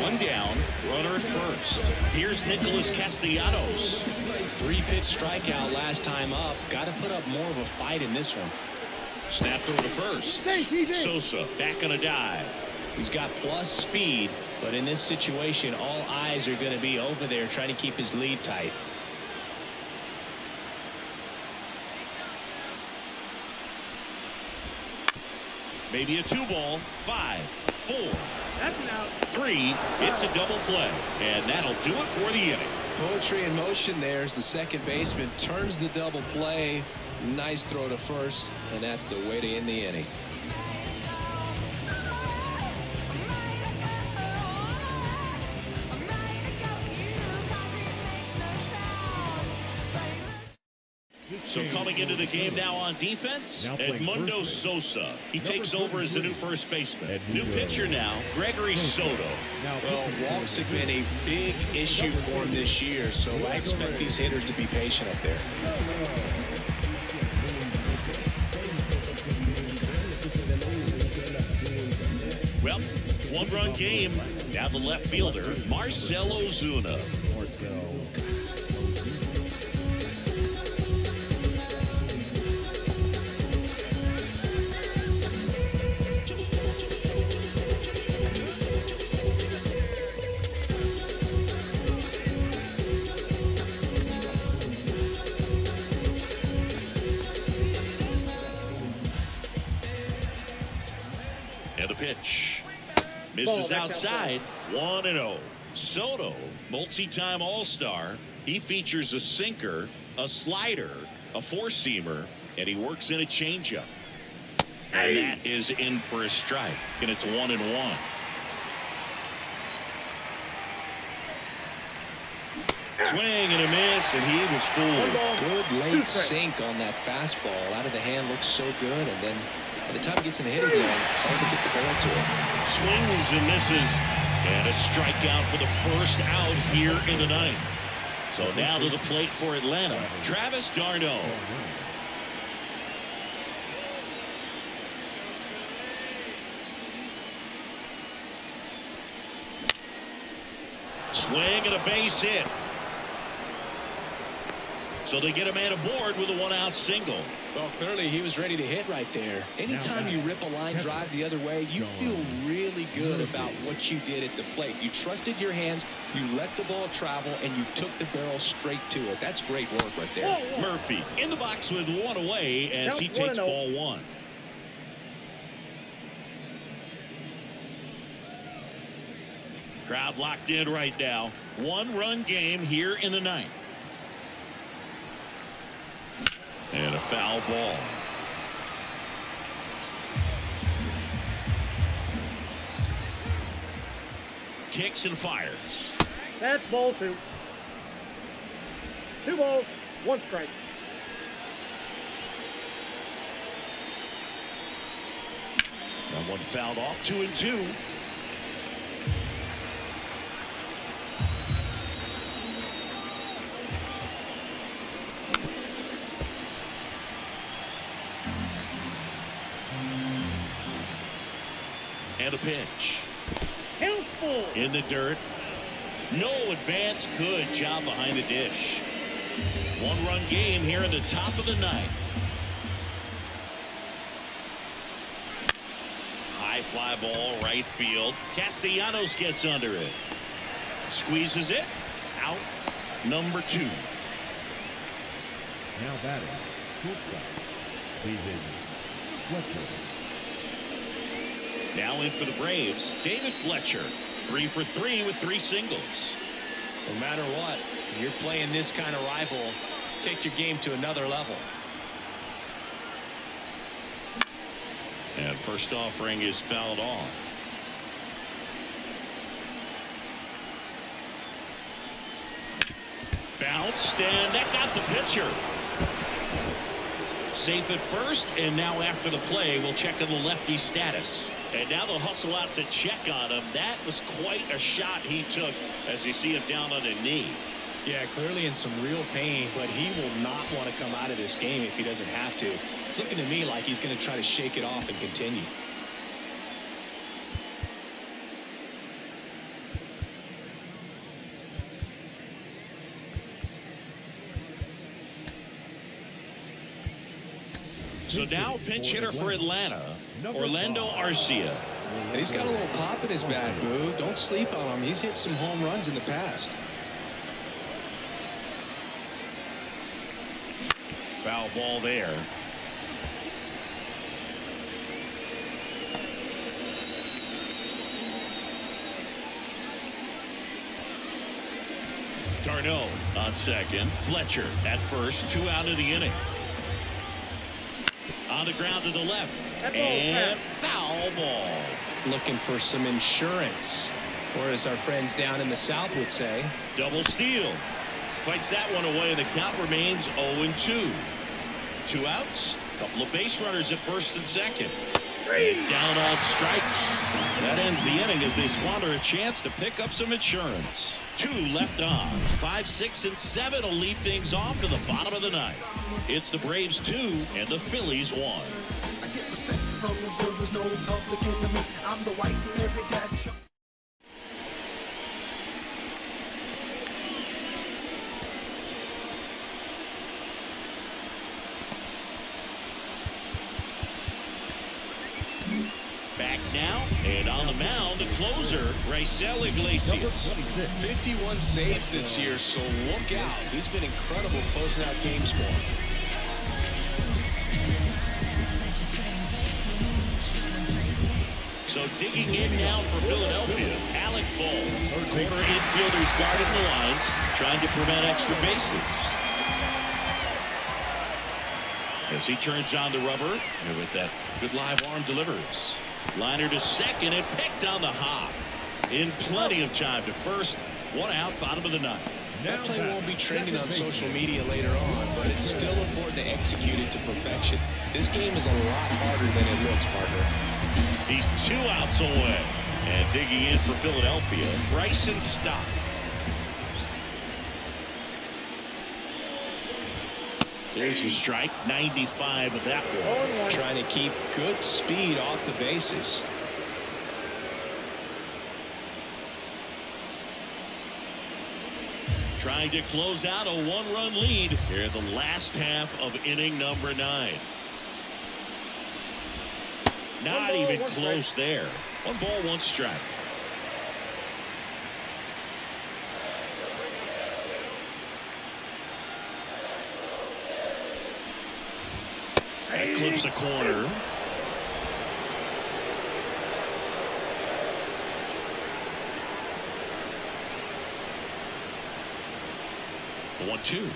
One down. Runner at first. Here's Nicholas Castellanos. 3-pitch strikeout last time up. Got to put up more of a fight in this one. Snapped over to first. Sosa back on a dive. He's got plus speed, but in this situation, all eyes are going to be over there trying to keep his lead tight. Maybe a 2-ball. 5, 4, That's an out. 3. It's a double play. And that'll do it for the inning. Poetry in motion there as the second baseman turns the double play. Nice throw to first, and that's the way to end the inning. So coming into the game now on defense, Edmundo Sosa. He takes over as the new first baseman. New pitcher now, Gregory Soto. Well, walks have been a big issue for him this year, so I expect these hitters to be patient up there. Well, one-run game. Now the left fielder, Marcell Ozuna. And the pitch. Misses outside. 1-0. Soto, multi-time All-Star. He features a sinker, a slider, a four-seamer, and he works in a changeup. And that is in for a strike. And it's 1-1. Swing and a miss, and he was fooled. Good late sink on that fastball. Out of the hand, looks so good, and then by the time he gets in the hitting zone, it's hard to get the ball to him. Swings and misses, and a strikeout for the first out here in the ninth. So now to the plate for Atlanta, Travis d'Arnaud. Swing and a base hit. So they get a man aboard with a one-out single. Well, clearly he was ready to hit right there. Anytime you rip a line drive the other way, you feel really good about what you did at the plate. You trusted your hands, you let the ball travel, and you took the barrel straight to it. That's great work right there. Murphy in the box with one away as he takes ball one. Crowd locked in right now. One-run game here in the ninth. And a foul ball. Kicks and fires. That's ball two. 2 balls, 1 strike. That one fouled off. 2-2. And a pitch. In the dirt. No advance. Good job behind the dish. One-run game here in the top of the ninth. High fly ball, right field. Castellanos gets under it. Squeezes it. Out. Number 2. Now batting, shortstop, David Fletcher. Now in for the Braves, David Fletcher. 3 for 3 with 3 singles. No matter what, you're playing this kind of rival, take your game to another level. And first offering is fouled off. Bounced, and that got the pitcher. Safe at first, and now after the play, we'll check on the lefty status. And now they'll hustle out to check on him. That was quite a shot he took as you see him down on a knee. Yeah, clearly in some real pain, but he will not want to come out of this game if he doesn't have to. It's looking to me like he's going to try to shake it off and continue. So now pinch hitter for Atlanta, Orlando Arcia. And he's got a little pop in his bat, Boo. Don't sleep on him. He's hit some home runs in the past. Foul ball there. Darno on second. Fletcher at first. 2 out of the inning. On the ground to the left. And foul ball. Looking for some insurance, or as our friends down in the South would say, double steal. Fights that one away, and the count remains 0-2. 2 outs. Couple of base runners at first and second. And down on strikes. That ends the inning as they squander a chance to pick up some insurance. 2 left on. 5, 6, and 7 will lead things off in the bottom of the ninth. It's the Braves 2 and the Phillies 1. I get respect from observers, no public enemy. I'm the white and every dad show. Back now, and on the mound, the closer, Raisel Iglesias. 51 saves this year, so look out. He's been incredible closing out games for him. So digging in now for Philadelphia, Alec Bowl. Corner infielders guarding the lines, trying to prevent extra bases. As he turns on the rubber, and with that good live arm delivers. Liner to second and picked on the hop. In plenty of time to first. 1 out, bottom of the ninth. That play won't be trending on social media later on, but it's still important to execute it to perfection. This game is a lot harder than it looks, partner. He's 2 outs away. And digging in for Philadelphia, Bryson Stott. There's your strike, 95 of that one. Trying to keep good speed off the bases. Trying to close out a 1-run lead here in the last half of inning number 9. Not even close there. 1 ball, 1 strike. That clips a corner. The 1-2.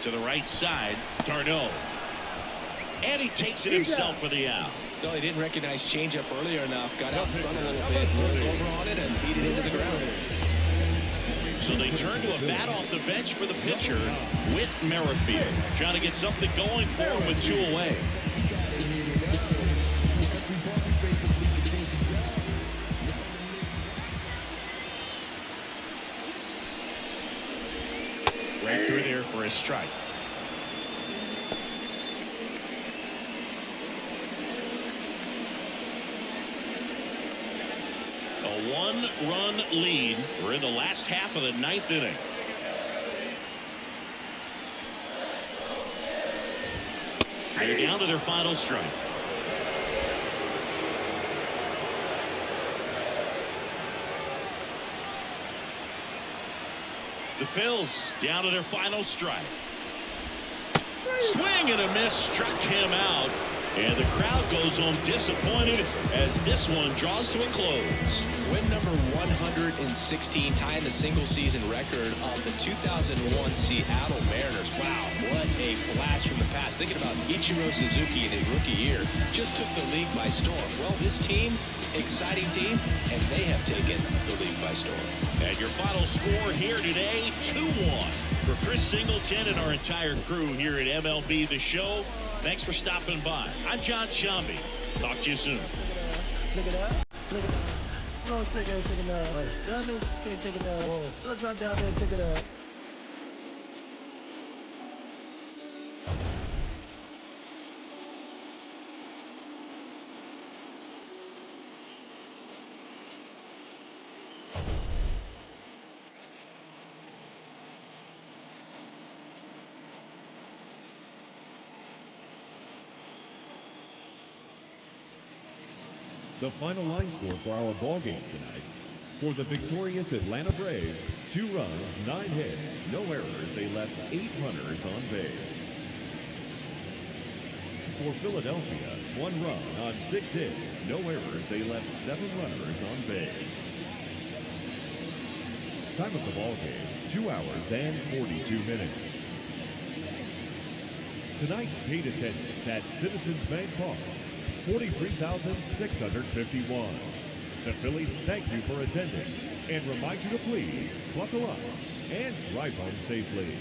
To the right side, Darno. And he takes it himself for the out. No, he didn't recognize changeup earlier enough. Got out in front a little bit, rolled over on it, and beat it into the ground. So they turn to a bat off the bench for the pitcher, Whit Merrifield. Trying to get something going for him with 2 away. Right through there for a strike. A 1-run lead. We're in the last half of the 9th inning. They're down to their final strike. The Phils down to their final strike. Swing and a miss, struck him out. And the crowd goes home disappointed as this one draws to a close. Win number 116, tying the single season record of the 2001 Seattle Mariners. Wow, what a blast from the past. Thinking about Ichiro Suzuki in his rookie year, just took the league by storm. Well, this team, exciting team, and they have taken the league by storm. And your final score here today, 2-1. For Chris Singleton and our entire crew here at MLB The Show, thanks for stopping by. I'm John Shambi. Talk to you soon. Flick it up. Flick it up. No, stick it up. That means you can't take it down. So drop down there and pick it up. The final line score for our ball game tonight. For the victorious Atlanta Braves, 2 runs, 9 hits, no errors. They left 8 runners on base. For Philadelphia, 1 run on 6 hits, no errors. They left 7 runners on base. Time of the ball game, 2 hours and 42 minutes. Tonight's paid attendance at Citizens Bank Park, 43,651. The Phillies thank you for attending and remind you to please buckle up and drive home safely.